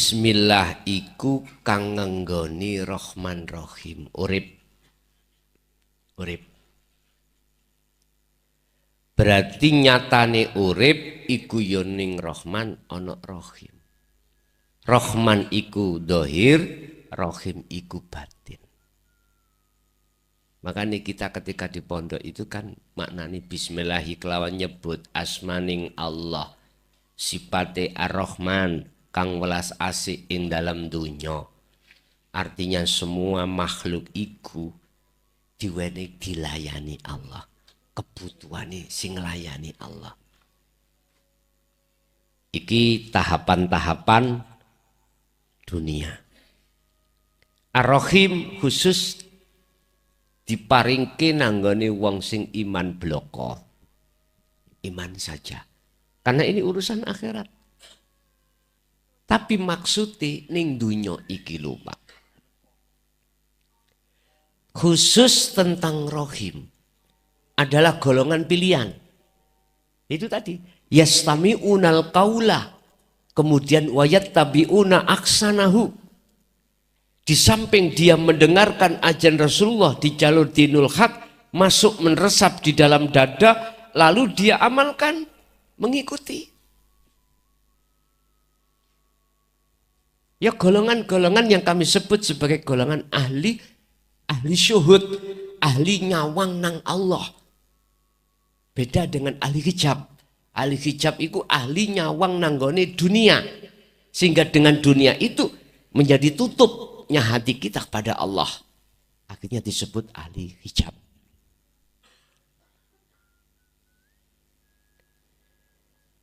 Bismillah iku kang ngenggoni Rahman Rahim. Urip. Berarti nyatane urip iku yo ning Rahman ana Rahim. Rahman iku dohir, Rahim iku batin. Makanya kita ketika di pondok itu kan maknani bismillahi kelawan nyebut asmaning Allah, sifate Ar-Rahman kang welas asih ing dalam dunya. Artinya semua makhluk iku diwenehi dilayani Allah. Kebutuhane sing nglayani Allah. Iki tahapan-tahapan dunia. Ar-Rahim khusus diparingke nanggone wong sing iman bloko. Iman saja. Karena ini urusan akhirat. Tapi maksudnya ning dunya iki lho, Pak. Khusus tentang Rahim adalah golongan pilihan. Itu tadi, yastami'unal qaula, kemudian wayattabi'una aksanahu. Di samping dia mendengarkan ajaran Rasulullah di jalur dinul haq, masuk meresap di dalam dada, lalu dia amalkan, mengikuti. Ya golongan-golongan yang kami sebut sebagai golongan ahli syuhud, ahli nyawang nang Allah. Beda dengan ahli hijab. Ahli hijab itu ahli nyawang nanggone dunia. Sehingga dengan dunia itu menjadi tutupnya hati kita kepada Allah. Akhirnya disebut ahli hijab.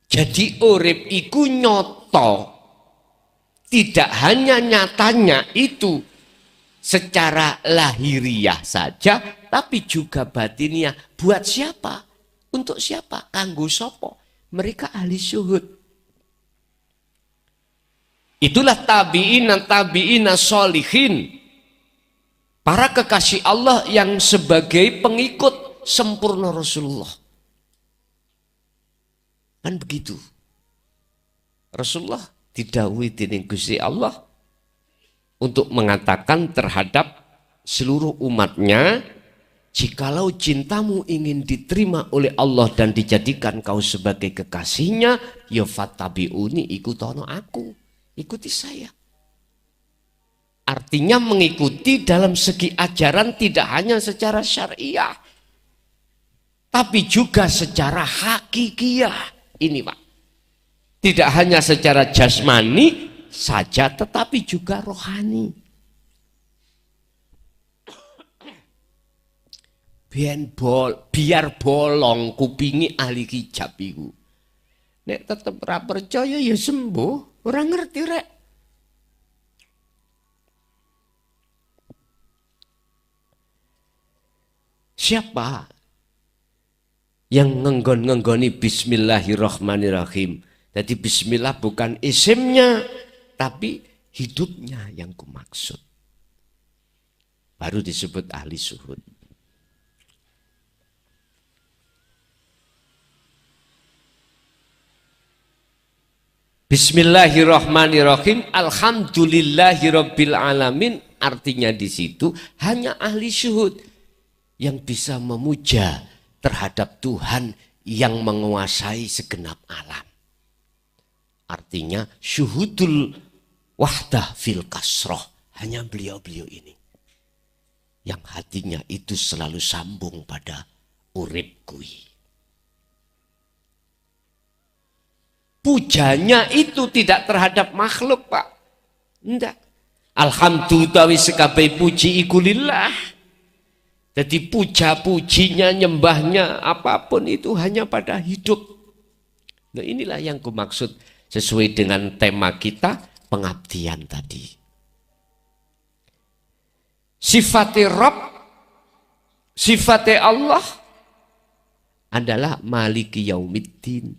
Jadi urip iku nyoto. Tidak hanya nyatanya itu secara lahiriah saja, tapi juga batiniah. Buat siapa? Untuk siapa? Kanggo sopo? Mereka ahli syuhud. Itulah tabi'ina sholihin. Para kekasih Allah yang sebagai pengikut sempurna Rasulullah. Kan begitu. Rasulullah didhawuhi dening Gusti Allah untuk mengatakan terhadap seluruh umatnya, jikalau cintamu ingin diterima oleh Allah dan dijadikan kau sebagai kekasihnya, ya fattabi'uni, ikutono aku, ikuti saya. Artinya mengikuti dalam segi ajaran tidak hanya secara syariah, tapi juga secara hakikiyah. Ini Pak, tidak hanya secara jasmani saja, tetapi juga rohani. Biar bolong kupingi ahli hijab iku. Nek tetep ra percaya ya sembuh, ora ngerti rek. Siapa yang ngenggon-ngenggoni bismillahirrahmanirrahim? Jadi bismillah bukan isimnya, tapi hidupnya yang kumaksud. Baru disebut ahli syuhud. Bismillahirrahmanirrahim. Alhamdulillahirabbil alamin. Artinya di situ hanya ahli syuhud yang bisa memuja terhadap Tuhan yang menguasai segenap alam. Artinya syuhudul wahdah fil kasroh. Hanya beliau-beliau ini. Yang hatinya itu selalu sambung pada urip kui. Pujanya itu tidak terhadap makhluk Pak. Enggak. Alhamdulillah sekabeh puji ikulillah. Jadi puja-pujinya, nyembahnya, apapun itu hanya pada hidup. Nah inilah yang kumaksud sesuai dengan tema kita, pengabdian tadi. Sifatnya Rabb, sifatnya Allah adalah Maliki Yaumiddin.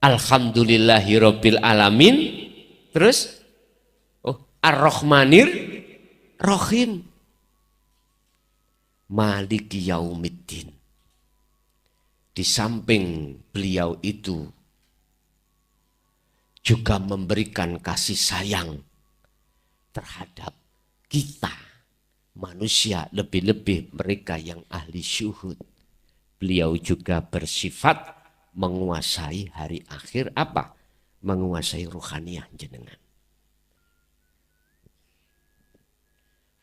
Alhamdulillahirabbil alamin. Terus Ar-Rahmanir Rahim. Maliki Yaumiddin. Di samping beliau itu juga memberikan kasih sayang terhadap kita manusia, lebih-lebih mereka yang ahli syuhud. Beliau juga bersifat menguasai hari akhir apa? Menguasai ruhaniyah jenengan.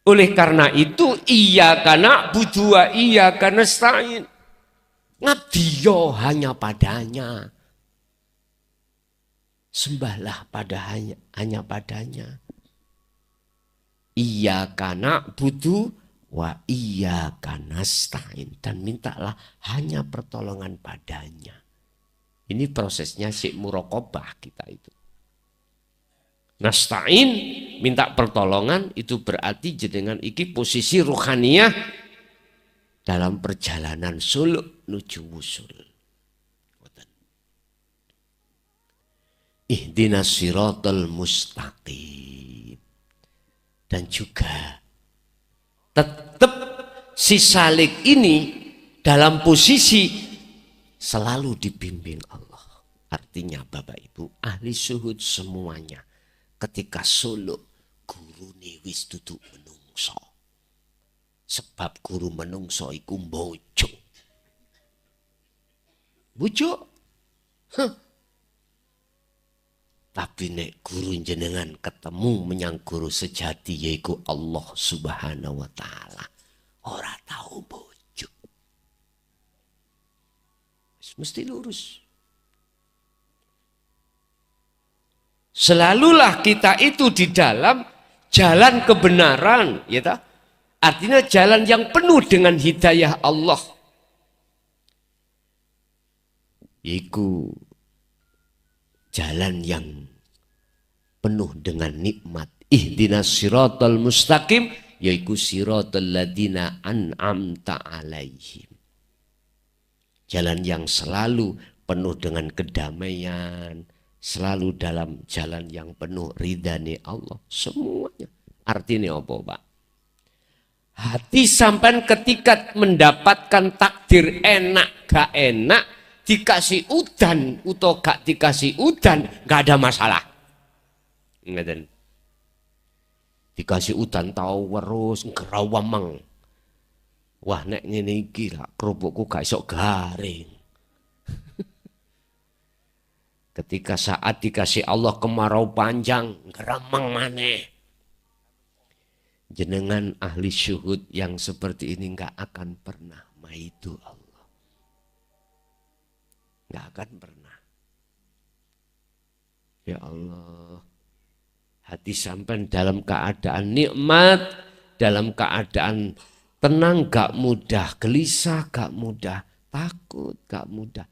Oleh karena itu iyyaka na'budu wa iyyaka nasta'in. Ngabdiyo hanya padanya. Sembahlah hanya padanya. Iyyaka na'budu wa iyyaka nasta'in. Dan mintalah hanya pertolongan padanya. Ini prosesnya syik muraqabah kita itu. Nasta'in, minta pertolongan, itu berarti jenengan iki posisi ruhaniyah dalam perjalanan suluk nuju wusul. Ihdinas siratal mustaqim. Dan juga tetap si salik ini dalam posisi selalu dibimbing Allah. Artinya Bapak Ibu ahli syuhud semuanya ketika suluk guru wis duduk menungso. Sebab guru menungso iku bojo. Bojo. Tapi nek guru jenengan ketemu menyang guru sejati yaitu Allah Subhanahu wa taala. Ora tahu bojo. Mesti lurus. Selalulah kita itu di dalam jalan kebenaran, ya tak? Artinya jalan yang penuh dengan hidayah Allah. Yaitu jalan yang penuh dengan nikmat. Ihdinas siratal mustaqim, yaitu siratal ladina an'amta alaihim. Jalan yang selalu penuh dengan kedamaian, selalu dalam jalan yang penuh ridhani Allah. Semuanya. Artinya apa, Pak? Hati sampai ketika mendapatkan takdir enak, gak enak, dikasih udan atau gak dikasih udan, gak ada masalah. Ngeten. Dikasih udan tahu terus gerawamang. Wah nek ngene iki lak kerupukku gak iso garing. Ketika saat dikasih Allah kemarau panjang, geramang maneh. Jenengan ahli syuhud yang seperti ini nggak akan pernah maidu Allah. Nggak akan pernah. Ya Allah. Hati sampai dalam keadaan nikmat, dalam keadaan tenang gak mudah, gelisah gak mudah, takut gak mudah.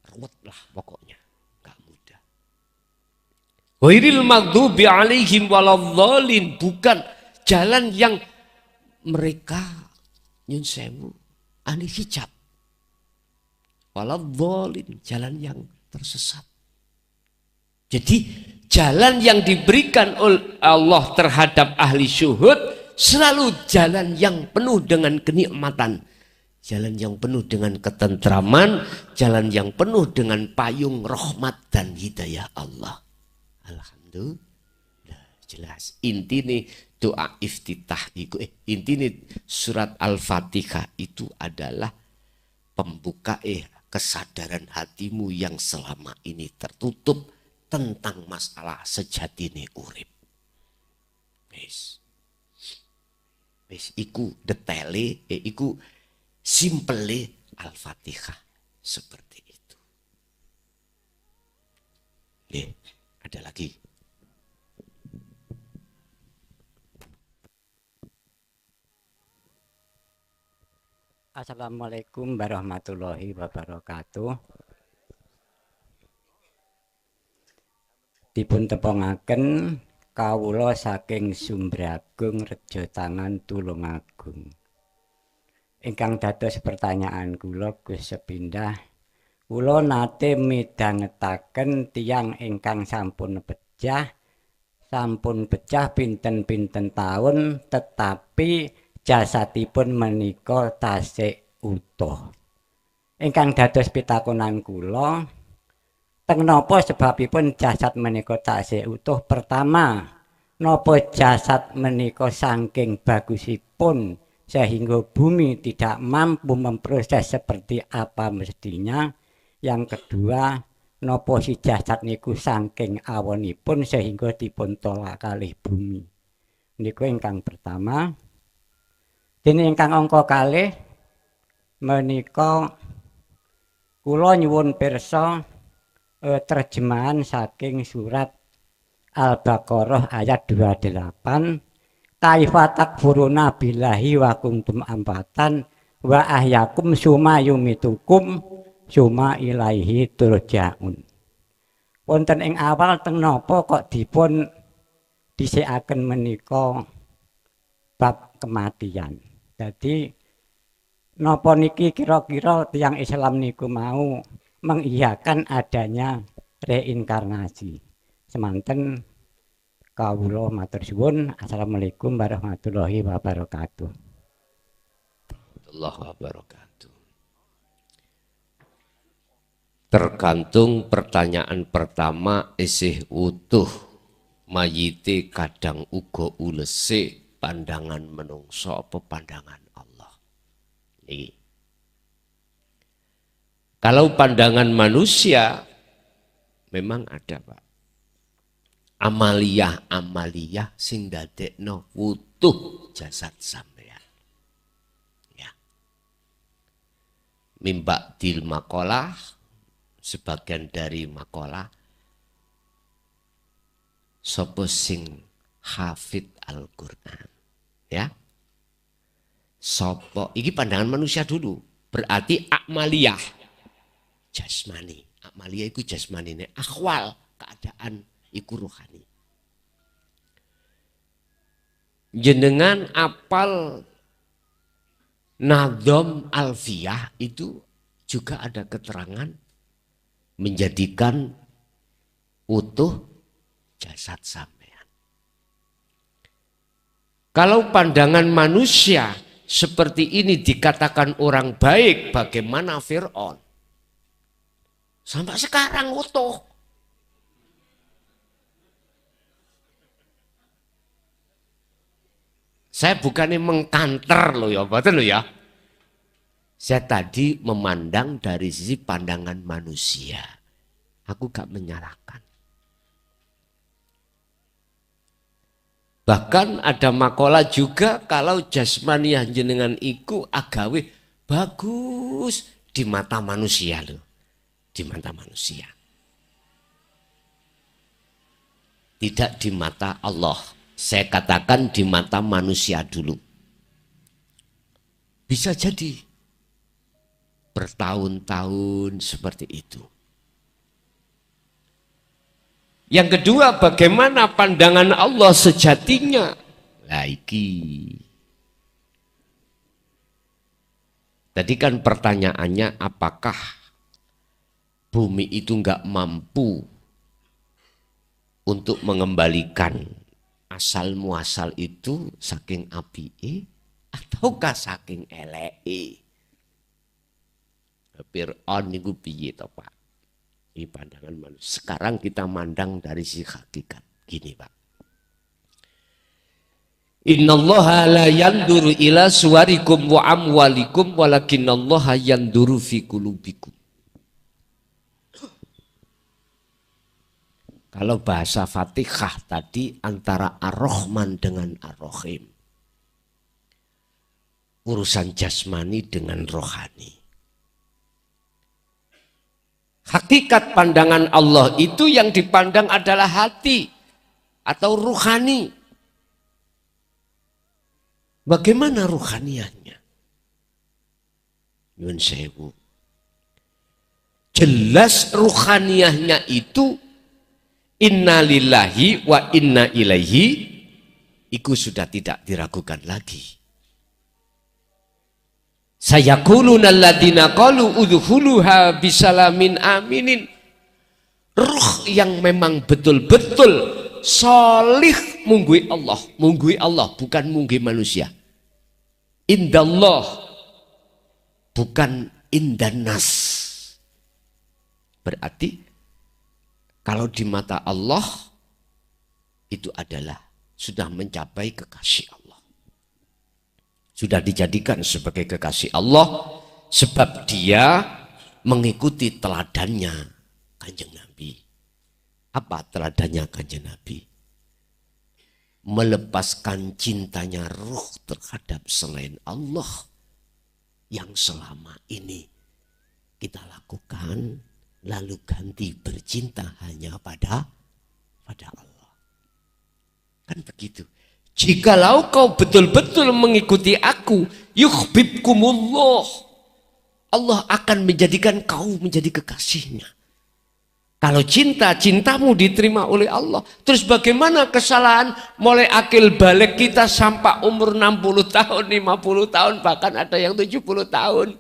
Ruwet lah pokoknya. Ghairil maghdubi alaihim waladhdallin, bukan jalan yang mereka nyun sewu ahli hijab. Waladhdallin, jalan yang tersesat. Jadi jalan yang diberikan oleh Allah terhadap ahli syuhud selalu jalan yang penuh dengan kenikmatan. Jalan yang penuh dengan ketentraman, jalan yang penuh dengan payung rahmat dan hidayah Allah. Alhamdulillah, jelas. Intine doa iftitah itu, intine surat Al-Fatihah itu adalah pembuka kesadaran hatimu yang selama ini tertutup tentang masalah sejatine urip. Wis. Wis iku detaile, iku simple Al-Fatihah seperti itu. Ada lagi. Assalamualaikum warahmatullahi wabarakatuh. Dipun tepongaken kawula saking Sumbragung Rejo Tangan Tulungagung. Ingkang dados pertanyaan kula Gus sepindah. Kula nate midhangetaken tiyang ingkang sampun pecah pinten-pinten taun, tetapi jasadipun menika tasih utuh. Ingkang dados pitakonan kula, Teng napa sebabipun jasad menika taksih utuh? Pertama, napa jasad menika saking bagusipun sehingga bumi tidak mampu memproses seperti apa mestinya. Yang kedua, napa si jasad niku saking awonipun sehingga dipun tolak kalih bumi. Niku ingkang pertama. Dene ingkang angka kalih menika kula nyuwun pirsa terjemahan saking surat Al-Baqarah ayat 28, kaifa takfuruna billahi wa kuntum ambatan wa ahyakum summa yumitukum summa ilaihi turja'un. Wonten ing awal teng napa kok dipun dhisikaken menika bab kematian. Jadi napa niki kira-kira tiyang Islam niku mau mengiyakan adanya reinkarnasi. Semanten kawula matur suwun. Assalamualaikum warahmatullahi wabarakatuh. Allah wabarakatuh. Tergantung pertanyaan pertama isih utuh, mayite kadang uga ulese pandangan menungso apa pandangan Allah. Ini. Kalau pandangan manusia memang ada, Pak. Amaliyah sing dadekno wutuh jasad sampeyan. Ya. Mimba dil makalah, sebagian dari makalah sapa sing hafid Al-Qur'an. Ya. Sapa iki pandangan manusia dulu. Berarti amaliyah jasmani. Amaliyah iku jasmanine, akhwal keadaan iku rohani. Jenengan apal Nadhom Alfiyah itu juga ada keterangan menjadikan utuh jasad sampean. Kalau pandangan manusia seperti ini dikatakan orang baik, bagaimana Fir'aun? Sampai sekarang utuh. Saya bukannya mengkanter loh ya, betul loh ya. Saya tadi memandang dari sisi pandangan manusia. Aku gak menyalahkan. Bahkan ada makalah juga kalau jasmaniah jenengan iku agawe bagus di mata manusia loh. Di mata manusia. Tidak di mata Allah. Saya katakan di mata manusia dulu. Bisa jadi bertahun-tahun seperti itu. Yang kedua, bagaimana pandangan Allah sejatinya? Iki. Tadi kan pertanyaannya, apakah bumi itu enggak mampu untuk mengembalikan asal muasal itu saking api ataukah saking eleke? Fir'aun niku piye to, Pak? Ini pandangan manusia. Sekarang kita mandang dari sisi hakikat. Gini, Pak. Innallaha la yanduru ila suwarikum wa amwalikum walakinallaha yanduru fi qulubikum. Kalau bahasa Fatihah tadi antara Ar-Rahman dengan Ar-Rahim. Urusan jasmani dengan rohani. Hakikat pandangan Allah itu yang dipandang adalah hati atau ruhani. Bagaimana ruhaniannya? Nyun sewu. Jelas ruhaniahnya itu inna lillahi wa inna ilaihi, itu sudah tidak diragukan lagi. Sayaquluna alladziina qalu udkhuluha bisalamin aminin. Ruh yang memang betul-betul solih munggui Allah bukan munggui manusia. Indallah bukan indanas. Berarti Kalau di mata Allah itu adalah sudah mencapai kekasih Allah. Sudah dijadikan sebagai kekasih Allah sebab dia mengikuti teladannya Kanjeng Nabi. Apa teladannya Kanjeng Nabi? Melepaskan cintanya ruh terhadap selain Allah yang selama ini kita lakukan, lalu ganti bercinta hanya pada Allah. Kan begitu. Jikalau kau betul-betul mengikuti aku, yuhibbukumullah, Allah akan menjadikan kau menjadi kekasihnya. Kalau cintamu diterima oleh Allah. Terus bagaimana kesalahan mulai akil balik kita sampai umur 60 tahun, 50 tahun, bahkan ada yang 70 tahun.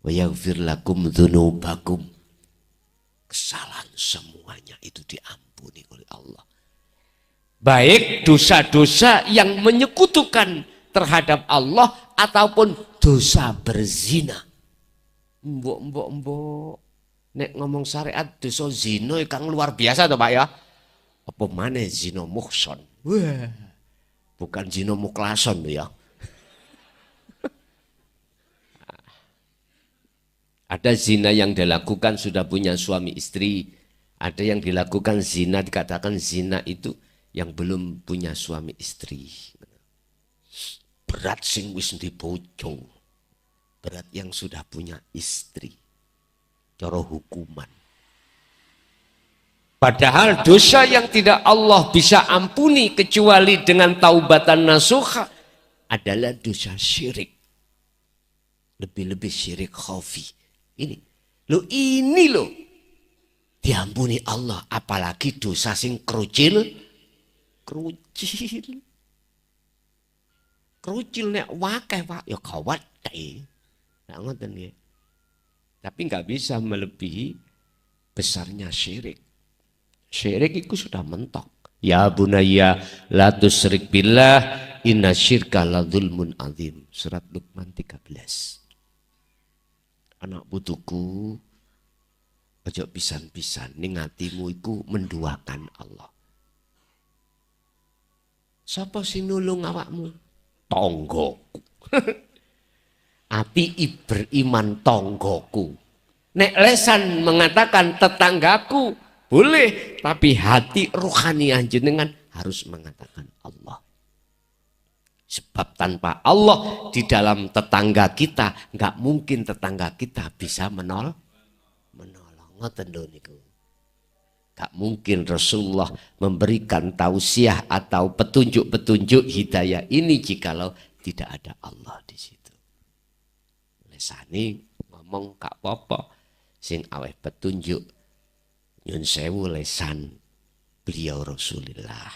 Wa yaghfir lakum dzunubakum. Kesalahan semuanya itu diampuni oleh Allah. Baik dosa-dosa yang menyekutukan terhadap Allah ataupun dosa berzina. Mbok. Nek ngomong syariat dosa zina kang luar biasa toh Pak ya. Apa maneh zina muhson. Wah. Bukan zina muklason ya. Ada zina yang dilakukan sudah punya suami istri. Ada yang dilakukan zina dikatakan zina itu yang belum punya suami istri. Berat sing wis ndi bojo. Berat yang sudah punya istri. Cara hukuman. Padahal dosa yang tidak Allah bisa ampuni kecuali dengan taubatan nasuha adalah dosa syirik. Lebih-lebih syirik khafi. Ini loh diampuni Allah, apalagi dosa sing kerucil nek wakeh Pak ya gawat deh. Nggak ngoten nggih. Tapi nggak bisa melebihi besarnya syirik. Syirik itu sudah mentok. Ya bunayya la tusyrik billah inna syirka la dzulmun adzim. Surat Luqman 13. Anak putuku, ojo pisan-pisan ning atimu iku menduakan Allah. Sapa sing nulung awakmu? Tonggoku. Ati beriman tonggoku. Nek lesan mengatakan tetanggaku boleh, tapi hati ruhaniah jenengan harus mengatakan Allah. Sebab tanpa Allah di dalam tetangga kita nggak mungkin tetangga kita bisa menolong. Ngoten lho niku. Gak mungkin Rasulullah memberikan tausiah atau petunjuk-petunjuk hidayah ini jikalau tidak ada Allah di situ. Lesani ngomong gak apa-apa, sing aweh petunjuk nyun sewu lesan beliau Rasulullah,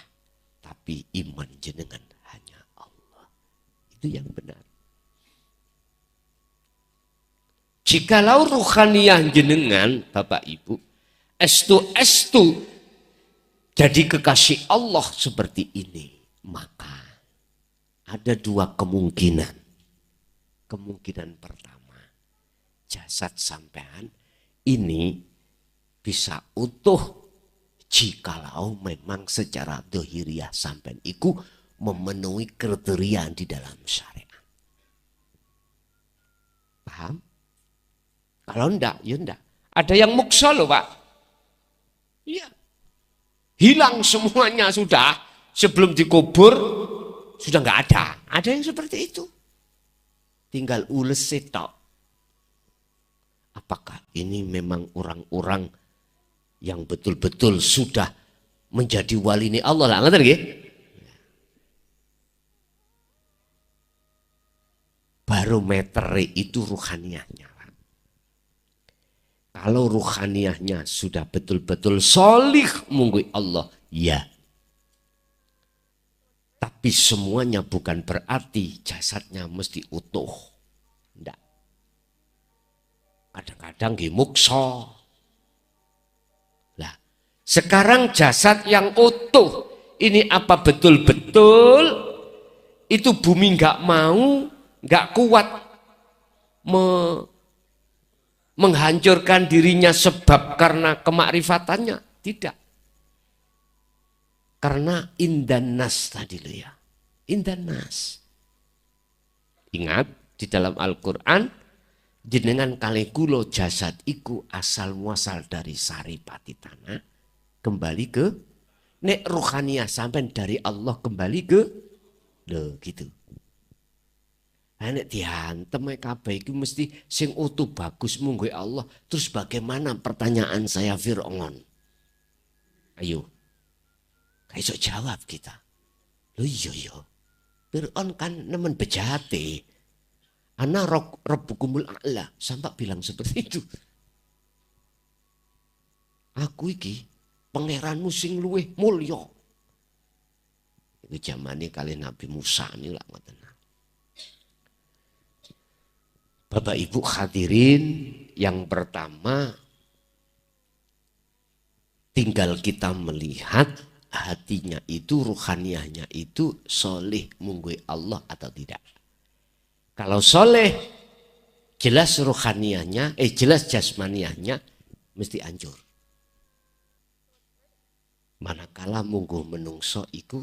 tapi iman jenengan hanya Allah. Itu yang benar. Jikalau ruhaniyah jenengan Bapak Ibu estu jadi kekasih Allah seperti ini, maka ada dua kemungkinan. Kemungkinan pertama, jasad sampean ini bisa utuh jikalau memang secara dohiriah sampean iku memenuhi kriteria di dalam syariat. Paham? Kalau enggak, ya enggak. Ada yang muksa loh Pak. Iya. Hilang semuanya sudah. Sebelum dikubur, sudah enggak ada. Ada yang seperti itu. Tinggal ules setok. Apakah ini memang orang-orang yang betul-betul sudah menjadi wali ini Allah lah. Ngerti nggih? Barometer itu ruhaniyahnya. Kalau ruhaniyahnya sudah betul-betul solih munggu Allah, ya. Tapi semuanya bukan berarti jasadnya mesti utuh. Enggak. Kadang-kadang muksa. Lah, sekarang jasad yang utuh ini apa betul-betul itu bumi enggak mau, enggak kuat menghancurkan dirinya sebab karena kemakrifatannya, tidak. Karena indanas tadi lo ya, indanas. Ingat di dalam Al-Quran, jenengan kali kulo jasad iku asal muasal dari saripati tanah, kembali ke nek ruhaniyah sampai dari Allah kembali ke loh gitu. Nek dihantem kabeh iku mesti sing utuh bagus munggo Allah. Terus bagaimana pertanyaan saya Fir'aun? Ayo. Kayak iso jawab kita. Loh iya. Fir'aun kan nemen bejate. Ana rabbukumul a'la. Sampai bilang seperti itu. Aku iki pangeranmu sing luwih mulya. Iku zamane kali Nabi Musa niku lak ngoten. Bapak Ibu hadirin, yang pertama tinggal kita melihat hatinya itu, ruhaniyahnya itu soleh munggui Allah atau tidak. Kalau soleh, jelas ruhaniyahnya, jelas jasmaniyahnya mesti hancur. Manakala munggu menungso iku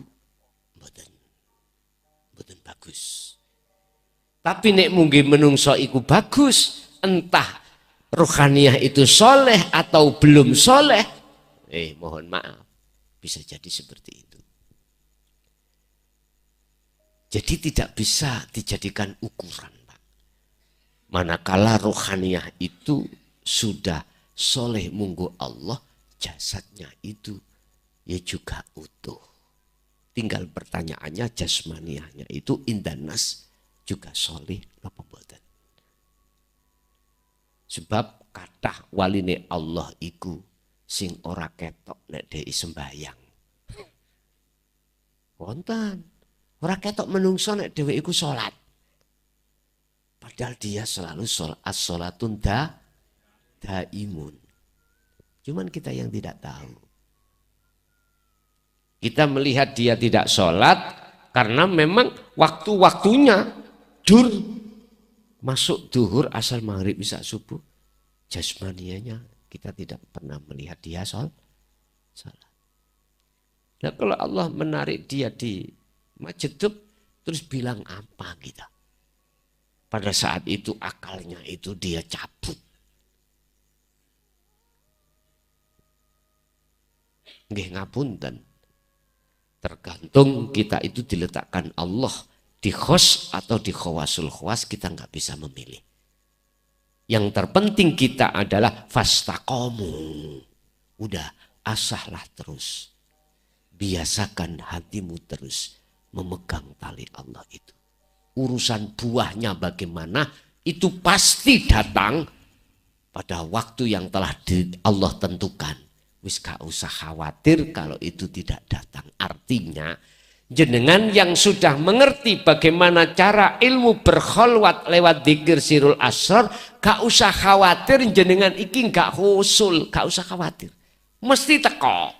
mboten bagus. Tapi nek mungkin menungso iku bagus, entah ruhaniyah itu soleh atau belum soleh, mohon maaf, bisa jadi seperti itu. Jadi tidak bisa dijadikan ukuran, Pak. Manakala ruhaniyah itu sudah soleh munggu Allah, jasadnya itu ya juga utuh. Tinggal pertanyaannya jasmaniyahnya itu indanas juga soleh napa mboten. Sebab kathah waline Allah iku sing ora ketok nek dhek sembayang. Wonten. Ora ketok menungso nek dhewe iku salat. Padahal dia selalu salat as-salatun daimun. Cuman kita yang tidak tahu. Kita melihat dia tidak sholat karena memang waktu-waktunya dur, masuk duhur asal maghrib bisa subuh, jasmanianya kita tidak pernah melihat dia sholat. Nah kalau Allah menarik dia di masjid terus bilang apa kita? Pada saat itu akalnya itu dia cabut. Nggih ngapunten. Tergantung kita itu diletakkan Allah di khos atau di khawasul khawas, kita nggak bisa memilih. Yang terpenting kita adalah fastaqomu. Udah asahlah terus. Biasakan hatimu terus memegang tali Allah itu. Urusan buahnya bagaimana itu pasti datang pada waktu yang telah Allah tentukan. Wis gak usah khawatir kalau itu tidak datang. Artinya jenengan yang sudah mengerti bagaimana cara ilmu berkholwat lewat dzikir sirul asrar, gak usah khawatir jenengan iki gak husul, gak usah khawatir. Mesti teko.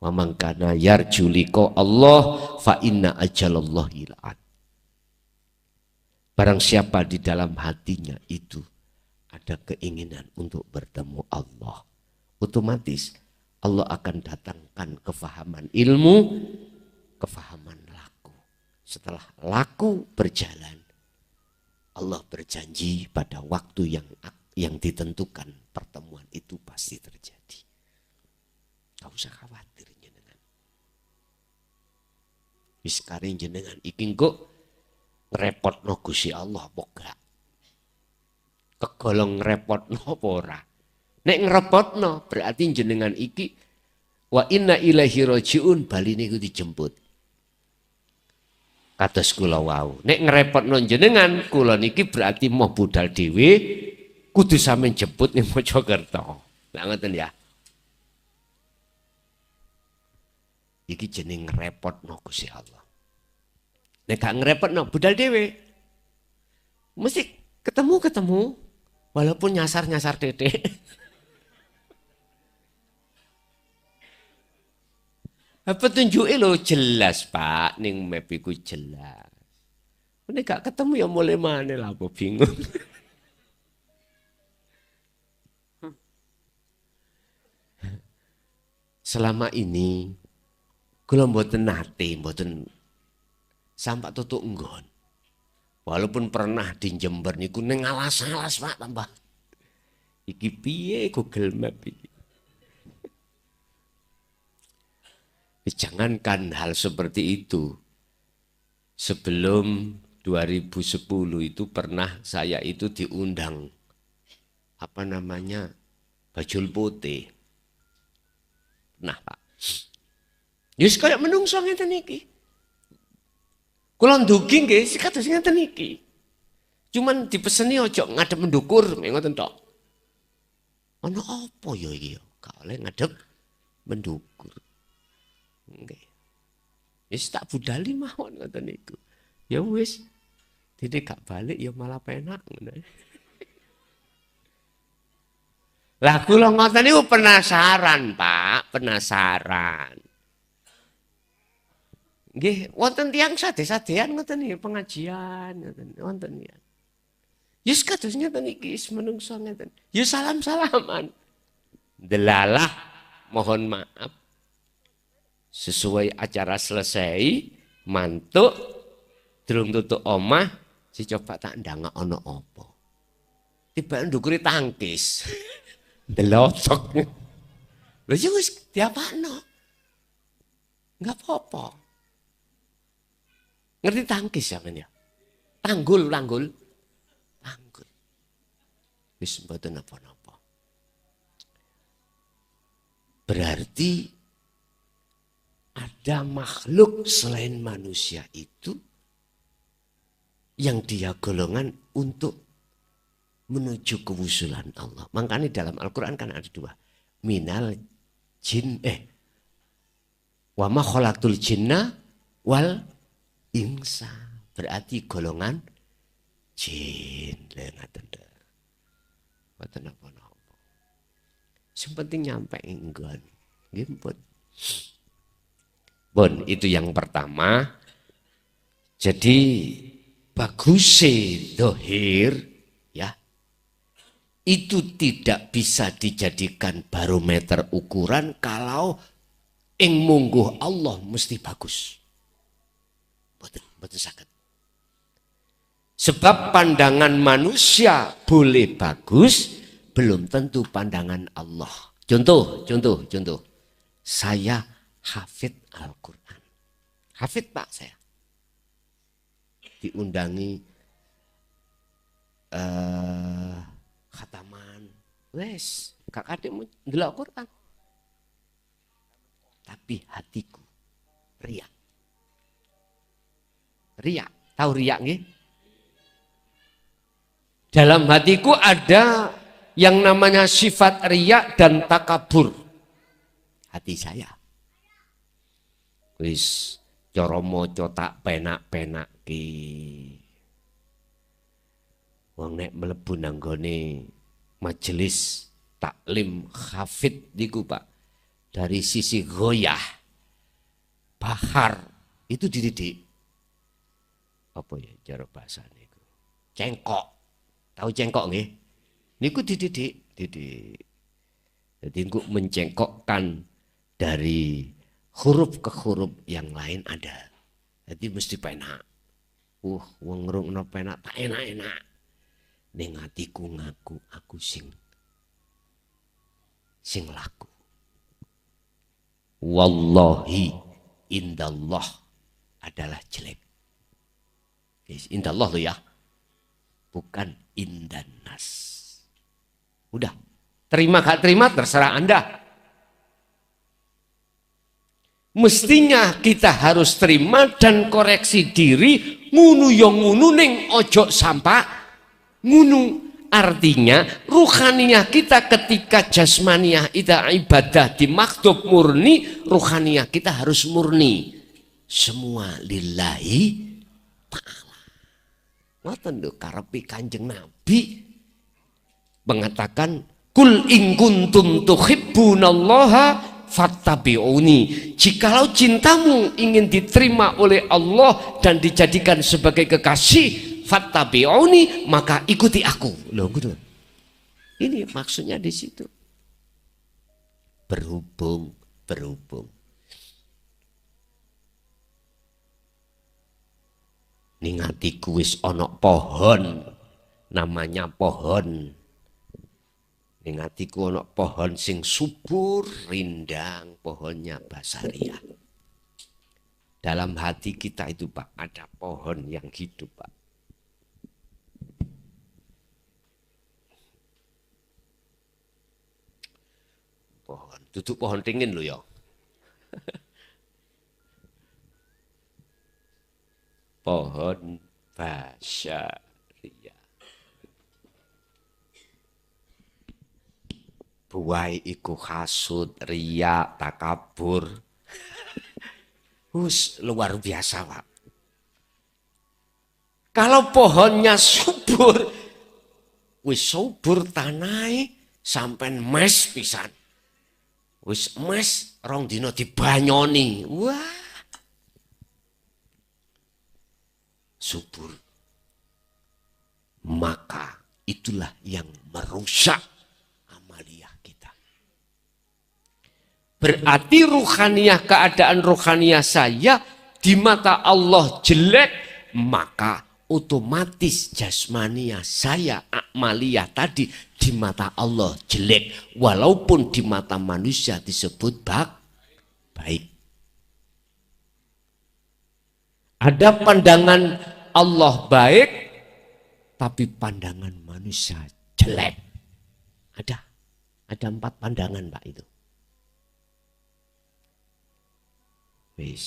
Wa man kana yarju liqa Allah fa inna ajalallahi la'at. Barang siapa di dalam hatinya itu ada keinginan untuk bertemu Allah, otomatis Allah akan datangkan kefahaman ilmu, kefahaman laku. Setelah laku berjalan, Allah berjanji pada waktu yang ditentukan pertemuan itu pasti terjadi. Gak usah khawatir jenengan. Wis karing jenengan iki kok ngrepotno Gusti Allah apa gak? Kegolong ngrepotno apa ora? Nek ngrepotno berarti jenengan iki wa inna ilaihi rajiun, bali niku dijemput. Kados kula wau. Nek ngrepotno jenengan, kula niki berarti mau budal dhewe kudu sampeyan jemput ning Mojokerto. Lah ngoten ya. Iki jeneng ngrepotno Gusti Allah. Nek gak ngrepotno budal dhewe mesti ketemu walaupun nyasar titik. Petunjuke lho jelas Pak, ning map iku jelas. Ini gak ketemu ya mulai mana lah, apa bingung. Selama ini kula mboten nate, mboten sampak tutuk nggon. Walaupun pernah di Jember niku ning alas-alas Pak tambah. Iki piye Google Map iki. Jangankan hal seperti itu. Sebelum 2010 itu pernah saya itu diundang apa namanya Bajul Putih. Nah, Pak. Yus kaya menungso ngeten iki. Kula ndugi nggih sikados ngeten iki. Cuman dipeseni aja ngadep mendukur ngoten tok. Ana apa ya iki ya? Gak oleh ngadep mendukur. Nggih. Wis tak budali mawon ngoten niku. Ya wis. Dene gak balik ya malah penak ngono. Lah kula ngoten niku penasaran, Pak, penasaran. Nggih, wonten tiyang sade-sadean ngoten niki pengajian ngoten wonten ya. Yus kados ngeten iki menungso ngeten. Yus salam-salaman. Delalah mohon maaf. Sesuai acara selesai, mantuk durung tutuk omah, si coba tak ndang ana apa. Tiba ndukuri tangkis. Delotok. Lha ya wis diapakno. Enggak apa-apa. Ngerti tangkis sampean ya? Tanggul. Tanggul. Wis mboten napa-napa. Berarti ada makhluk selain manusia itu yang dia golongan untuk menuju kewusulan Allah. Makanya dalam Al-Quran kan ada dua. Minal jin wa ma khalaqtul jinna wal insa. Berarti golongan jin. Ngaten dah. Mboten napa-napa. Sing penting nyampe nggon. Nggih pun. Bon, itu yang pertama. Jadi baguse dohir ya. Itu tidak bisa dijadikan barometer ukuran kalau ing mungguh Allah mesti bagus. Mboten saged. Sebab pandangan manusia boleh bagus, belum tentu pandangan Allah. Contoh. Saya hafid Al-Quran. Hafid Pak saya. Diundangi khataman. Wes, gak kadek ndelok Al-Quran. Tapi hatiku riak. Riak. Tahu riak nggih? Dalam hatiku ada yang namanya sifat riak dan takabur. Hati saya. Wis cara maca tak penak-penak ki. Wong nek mlebu nang gone majelis taklim hafid niku Pak. Dari sisi goyah, bahar itu dididik. Apa ya cara bahasa niku? Cengkok. Tahu cengkok nggih? Niku dididik. Jadi niku mencengkokkan dari huruf ke huruf yang lain ada. Jadi mesti penak. Wong ngrungokno penak tak enak-enak. Ning atiku ngaku aku sing laku. Wallahi indallah adalah jelek. Indallah lo ya. Bukan indanas. Udah. Terima gak terima terserah Anda. Mestinya kita harus terima dan koreksi diri. Ngunu yang ngunu ning ojo sampak ngunu. Artinya ruhaniyah kita ketika jasmaniyah itu ibadah di maktub murni, ruhaniyah kita harus murni. Semua lillahi ta'ala. Ngoten lho karepe Kanjeng Nabi mengatakan kul in kuntum tuhibbunallaha fattabi'uni. Jikalau cintamu ingin diterima oleh Allah dan dijadikan sebagai kekasih, fattabi'uni, maka ikuti aku. Loh, gitu. Ini maksudnya di situ. Berhubung. Ning atiku wis ana pohon, namanya pohon. Ning atiku ana pohon sing subur, rindang, pohonnya basaria. Dalam hati kita itu Pak, ada pohon yang hidup Pak. Pohon, duduk pohon tingin lo ya. Pohon basaria. Buai iku hasud, riya, takabur. Luar biasa Pak. Kalau pohonnya subur, wis subur tanai sampai mes pisan. Wis mes rong dino dibanyoni. Wah. Subur. Maka itulah yang merusak amaliyah kita. Berarti ruhaniyah, keadaan ruhaniyah saya di mata Allah jelek, maka otomatis jasmaniyah saya, amaliyah tadi di mata Allah jelek. Walaupun di mata manusia disebut baik. Ada pandangan Allah baik, tapi pandangan manusia jelek. Ada 4 pandangan Pak itu. Wis,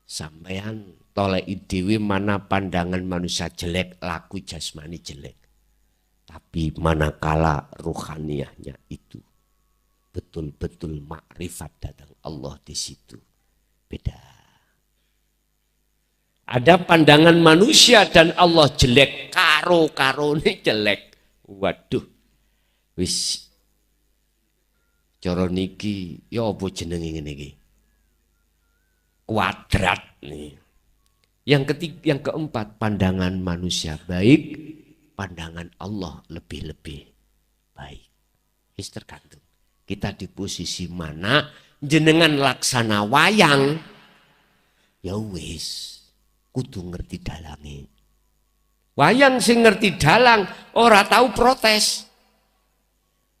sampean tolek dewe mana pandangan manusia jelek, laku jasmani jelek. Tapi manakala ruhaniyahnya itu betul-betul makrifat datang Allah di situ, beda. Ada pandangan manusia dan Allah jelek, karo ini jelek. Waduh, wis cara niki ya apa jenenge ngene iki? Kuadrat nih. Yang keempat, pandangan manusia baik, pandangan Allah lebih-lebih baik. Wis tergantung kita di posisi mana, jenengan laksana wayang, ya wis. Kudu ngerti dalange. Wayang sing ngerti dalang ora tahu protes.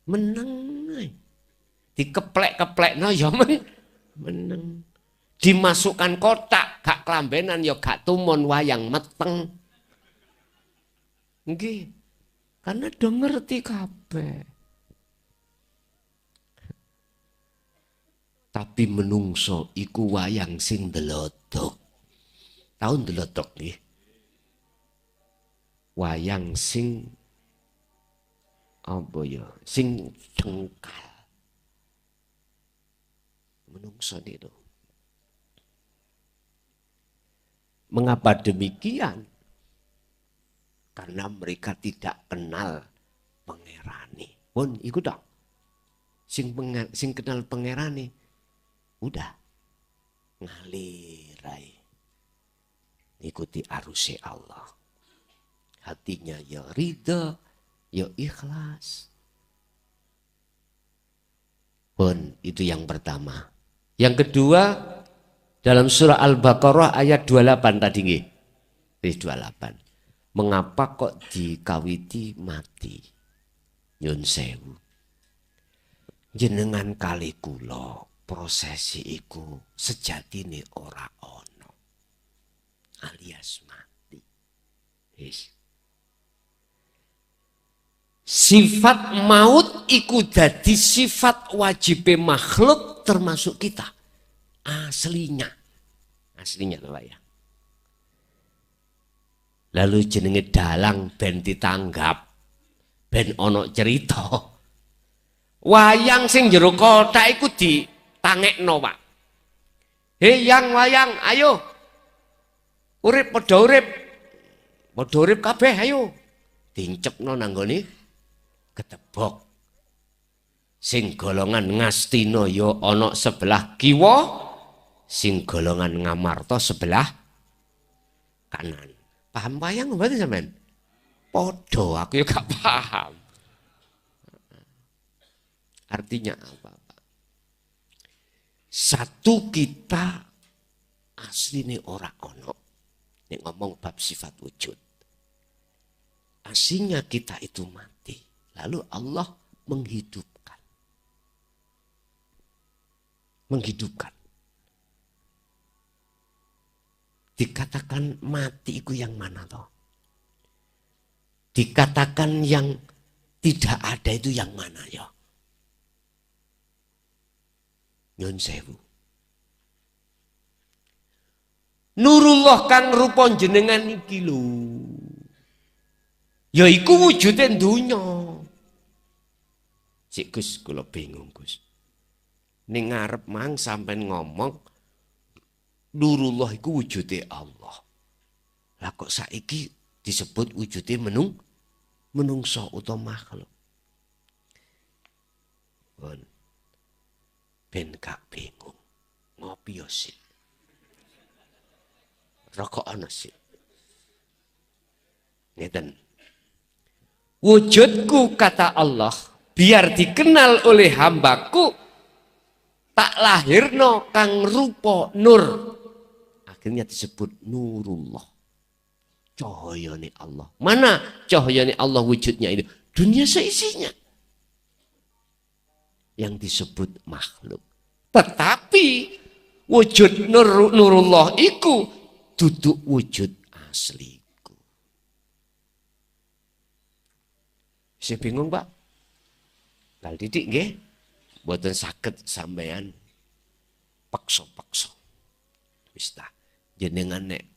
Meneng. Dikeplek-keplekno ya meneng. Dimasukkan kotak gak kelambenan ya gak tumon wayang meteng. Nggih. Karena do ngerti kabeh. Tapi menungso iku wayang sing delodok. Tahun delodok nih. Wayang sing apa ya? Sing dengkal. Menungso itu. Mengapa demikian? Karena mereka tidak kenal pangerane. Pun ikut dong. Sing kenal pangerane. Udah ngalirai. Ikuti arusnya Allah. Hatinya ya ridha, ya ikhlas. Pun itu yang pertama. Yang kedua, dalam surah Al-Baqarah ayat 28 tadi nggih. 28. Mengapa kok dikawiti mati? Nyun sewu. Jenengan kali kula prosesi iku sejatine ora ono. Alias mati. Yes. Sifat maut iku dadi sifat wajib makhluk termasuk kita. Aslinya Pak ya. Lalu jenenge dalang ben ditanggap, ben ono cerita. Wayang sing jero kotak iku ditangekno Pak. Hei yang wayang, ayo. Urip padha urip kabeh ayo. Dincepno nanggone ketebok. Sing golongan Ngastina ya ana sebelah kiwa, sing golongan Ngamarta sebelah kanan. Paham wayang mboten sampean? Padha aku ya gak paham. Artinya apa, Pak? Satu, kita asline ora ono nek ngomong bab sifat wujud. Aslinya kita itu mati, lalu Allah menghidupkan. Menghidupkan. Dikatakan mati itu yang mana toh? Dikatakan yang tidak ada itu yang mana ya? Nyun sewu. Nurullah kang rupa jenengan iki lho. Ya iku wujude dunya. Sik Gus kula bingung Gus. Ning ngarep mang sampean ngomong nurullah iku wujude Allah. Lah kok saiki disebut wujude menungso utawa makhluk. Ben gak bingung. Ngopi yo sik. Rokok ana sik. Ngeten. Wujudku kata Allah biar dikenal oleh hambaku tak lahirno kang rupa nur. Akhirnya disebut nurullah. Cahayane Allah. Mana cahayane Allah wujudnya itu? Dunia seisinya. Yang disebut makhluk. Tetapi wujud nurullah iku duduk wujud asliku. Saya bingung Pak. Kal didik nggih. Mboten saged sampean paksa-paksa. Wis ta. Jenengan nek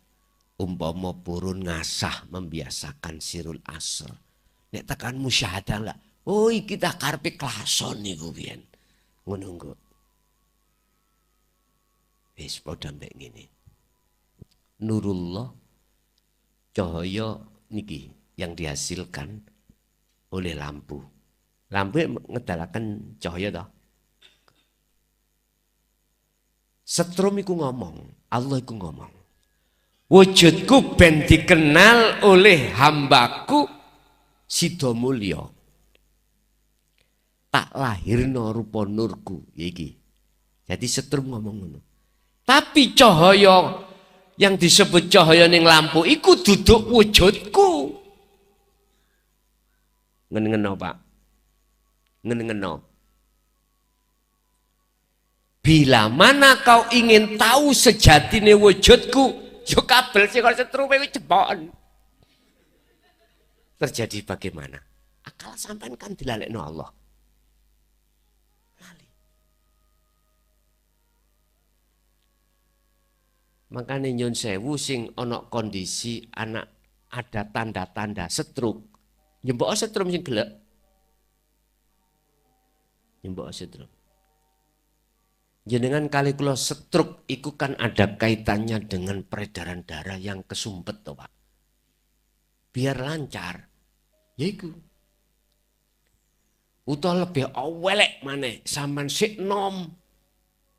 umpama purun ngasah membiasakan sirul asr. Nek tekan musyahadah lah. Oh iki tak karepe klason niku piyen. Ngono nggo. Wis padha mbek ngene. Nurullah cahaya niki yang dihasilkan oleh lampu. Lampu ngedalaken cahaya toh. Setrum iku ngomong, Allah iku ngomong. Wujudku ben dikenal oleh hambaku Sida Mulya. Tak lahirno rupa nurku iki. Jadi setrum ngomong ngono. Tapi cahaya yang disebut cahaya ning lampu iku duduk wujudku. Ngene-ngene Pak. Ngene-ngene. Bila mana kau ingin tahu sejatine wujudku, yo kabel sing kok setrume wis jebon. Terjadi bagaimana? Akal sampean kan dilalekno Allah. Lali. Makanya nyun sewu sing ana kondisi anak ada tanda-tanda stroke. Nyembok setrum sing gelek. Nyembok setrum. Jenengan kali kula stroke iku kan ada kaitannya dengan peredaran darah yang kesumpet toh Pak. Biar lancar. Yaiku. Utawa lebih awelek maneh sampean sik nom.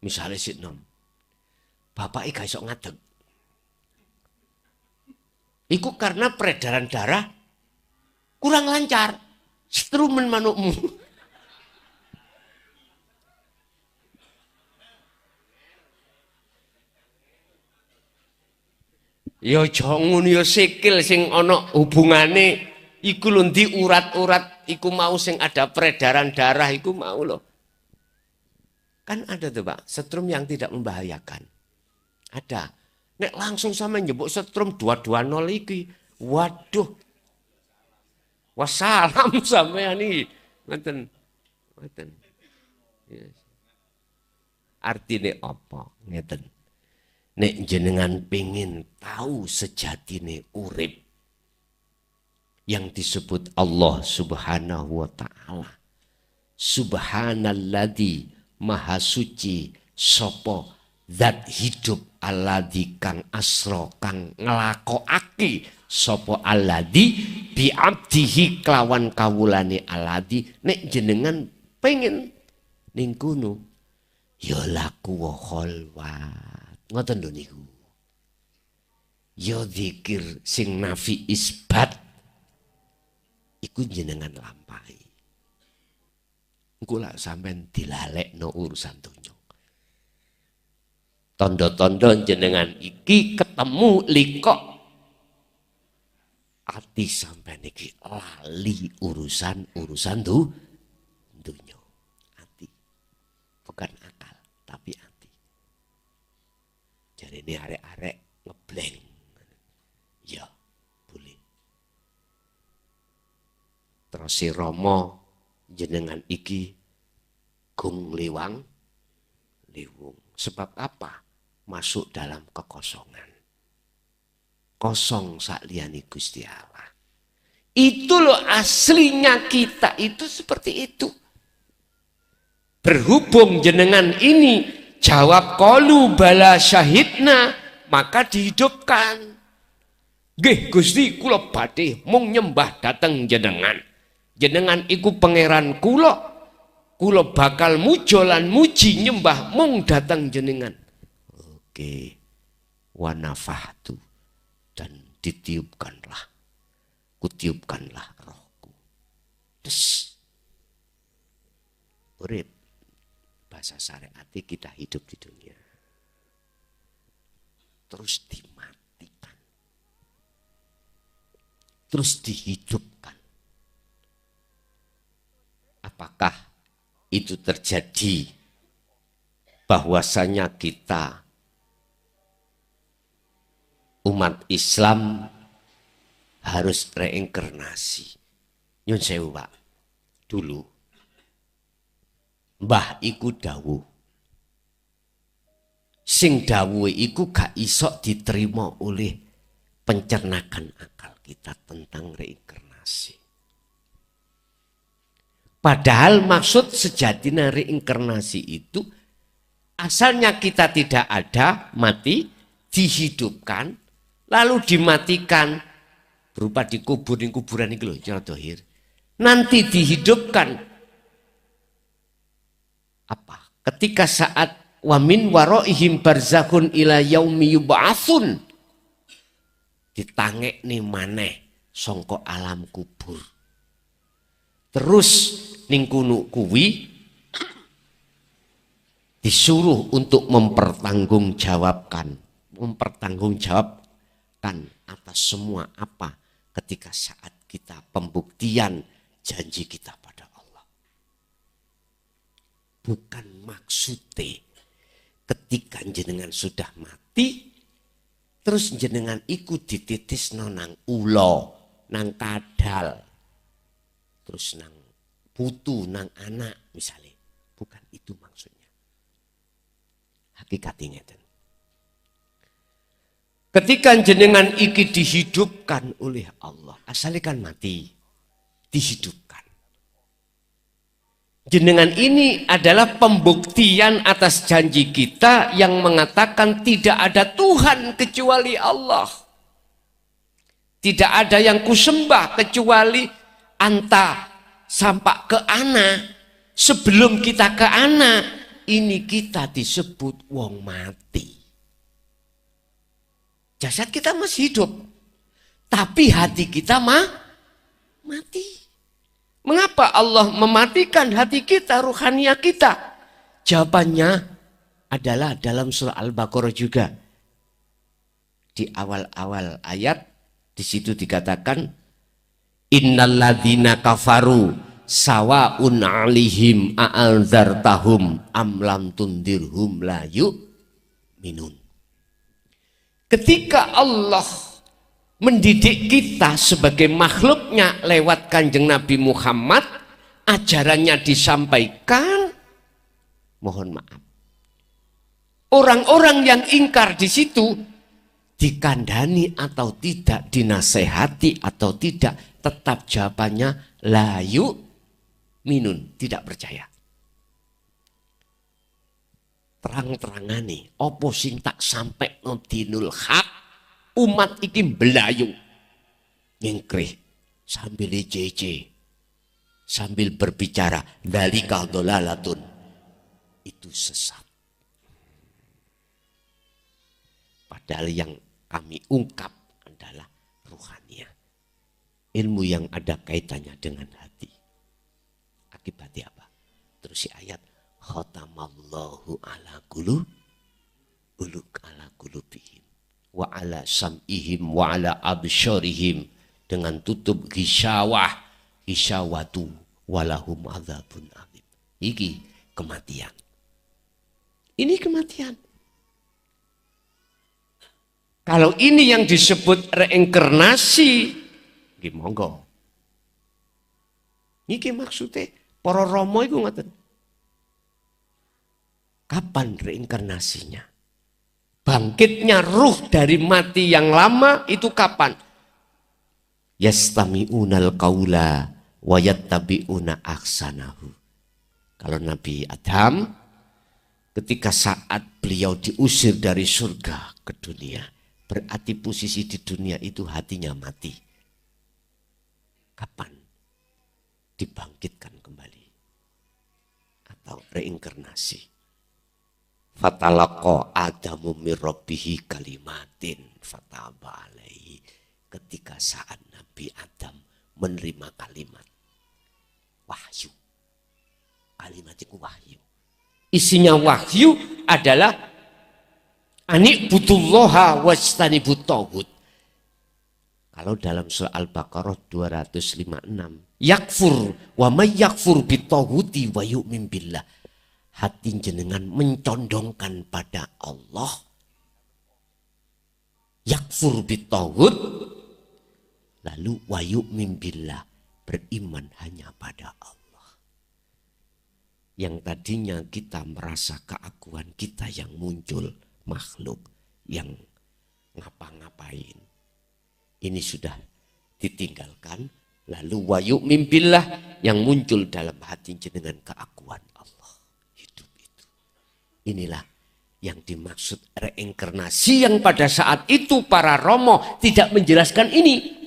Misale sik nom. Bapake gak iso ngadeg. Iku karena peredaran darah kurang lancar. Strumen manukmu. Ya jangan ya sikil sing ana hubungane iku lho ndi urat-urat iku mau sing ada peredaran darah iku mau lho. Kan ada tuh Pak, setrum yang tidak membahayakan. Ada. Nek langsung sama nyebut setrum 220 iki. Waduh. Wassalam sampean iki. Ngoten. Ngoten. Yes. Artine apa? Ngeten. Nek jenengan pengen tahu sejatine urip yang disebut Allah Subhanahu wa taala. Subhanalladzi maha suci sapa zat hidup alladzi kang asra kang nglakokake sapa alladzi bi abdihi kelawan kawulane alladzi nek jenengan pengen ning kono ya laku wa kholwat. Ngoten lho niku. Ya zikir sing nafi isbat iku jenengan lampahi. Engko lak sampean dilalekno urusan donya. Tondo-tondo jenengan iki ketemu likok ati sampean iki lali urusan dunya. Ati. Bukan akal, tapi ati. Jadi ini arek-arek ngebleng. Ya, boleh. Terus si Romo jenengan iki gung liwang liwung. Sebab apa? Masuk dalam kekosongan. Kosong sakliyane Gusti Allah. Itu loh aslinya kita itu seperti itu. Berhubung jenengan ini jawab qalu bala syahidna, maka dihidupkan. Nggih Gusti kula badhe mung nyembah dateng jenengan. Jenengan iku pangeran kula. Kula bakal mujo lan muji nyembah mung dateng jenengan. Oke. Wa nafahtu dan ditiupkanlah. Kutiupkanlah rohku. Des. Urip bahasa syariat kita hidup di dunia. Terus dimatikan. Terus dihidupkan. Apakah itu terjadi bahwasanya kita umat Islam harus reinkarnasi? Nyun sewu Pak, dulu mbah iku dawuh sing dawuhe iku gak iso diterima oleh pencernakan akal kita tentang reinkarnasi. Padahal maksud sejatinya reinkarnasi itu asalnya kita tidak ada, mati, dihidupkan, lalu dimatikan berupa dikubur di kuburan ini loh, cara dohir. Nanti dihidupkan apa? Ketika saat wa min waraihim barzakhun ila yaumi yub'atsun, ditangekne maneh sangka alam kubur. Terus ning kono kuwi disuruh untuk mempertanggungjawabkan atas semua apa ketika saat kita pembuktian janji kita pada Allah. Bukan maksudnya ketika jenengan sudah mati terus jenengan ikut dititis nang ulo, nang kadal, terus nang putu, nang anak misalnya. Bukan itu maksudnya. Hakikatnya itu. Ketika jenengan iki dihidupkan oleh Allah, asalnya kan mati, dihidupkan. Jenengan ini adalah pembuktian atas janji kita yang mengatakan tidak ada Tuhan kecuali Allah. Tidak ada yang kusembah kecuali anta sampai ke ana. Sebelum kita ke ana, ini kita disebut wong mati. Jasad kita masih hidup, tapi hati kita mati. Mengapa Allah mematikan hati kita, ruhaniah kita? Jawabannya adalah dalam surah Al-Baqarah juga. Di awal-awal ayat, di situ dikatakan, innalladzina kafaru sawaun alihim a'anzartahum am lam tundirhum la yu'minun. Ketika Allah mendidik kita sebagai makhluknya lewat Kanjeng Nabi Muhammad, ajarannya disampaikan, mohon maaf. Orang-orang yang ingkar di situ dikandani atau tidak, dinasehati atau tidak, tetap jawabannya la yu'minun, tidak percaya. Terang-terangan nih, opo sing tak sampai nodinul hak, umat iki belayu, ngengkrih, sambil jeje, sambil berbicara dzalika dhalalatun, itu sesat. Padahal yang kami ungkap adalah ruhaniah, ilmu yang ada kaitannya dengan hati. Akibatnya apa? Terus si ayat khatamallahu ala qulubihim wa ala sam'ihim wa ala absyarihim, dengan tutup hisyawatu walahum adzabun adzim. Iki kematian. Ini kematian. Kalau ini yang disebut reinkarnasi, monggo. Niki maksudnya para romo itu ngoten. Kapan reinkarnasinya? Bangkitnya ruh dari mati yang lama itu kapan? Yastami'unal qaula wa yattabi'una ahsanahu. Kalau Nabi Adam ketika saat beliau diusir dari surga ke dunia, berarti posisi di dunia itu hatinya mati. Kapan dibangkitkan kembali atau reinkarnasi? Fatalaqa Adamu min rabbihi kalimatin fataba alaihi. Ketika saat Nabi Adam menerima kalimat wahyu. Kalimat itu wahyu. Isinya wahyu adalah Ani'budullaha wajtanibut taghut. Kalau dalam surah Al-Baqarah 256, yakfur wa may yakfur bitaghuti wa yu'min billah. Hati jenengan mencondongkan pada Allah. Yakfur bitaghut, lalu wa yu'min billah, beriman hanya pada Allah. Yang tadinya kita merasa keakuan kita yang muncul makhluk yang ngapa-ngapain, ini sudah ditinggalkan, lalu wa yu'min billah yang muncul dalam hati jenengan keakuan Allah. Hidup itu. Inilah yang dimaksud reinkarnasi, yang pada saat itu para romo tidak menjelaskan ini.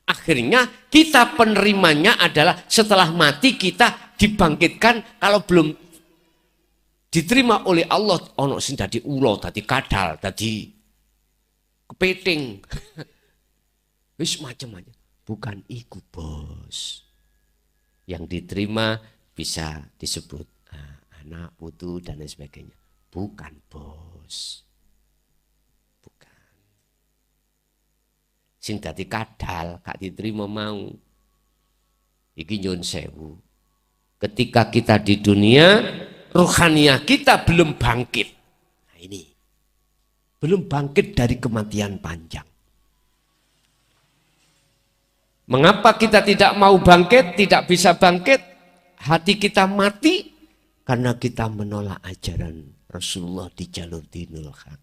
Akhirnya kita penerimanya adalah setelah mati kita dibangkitkan. Kalau belum diterima oleh Allah, ono sing dadi ulo, dadi kadal, dadi kepiting. Wis macam-macam. Bukan iku, Bos. Yang diterima bisa disebut anak, putu dan lain sebagainya. Bukan, Bos. Bukan. Sing dadi kadal gak diterima mau. Iki nyun sewu. Ketika kita di dunia, ruhaniah kita belum bangkit. Nah ini. Belum bangkit dari kematian panjang. Mengapa kita tidak mau bangkit, tidak bisa bangkit? Hati kita mati karena kita menolak ajaran Rasulullah di jalur dinul haq.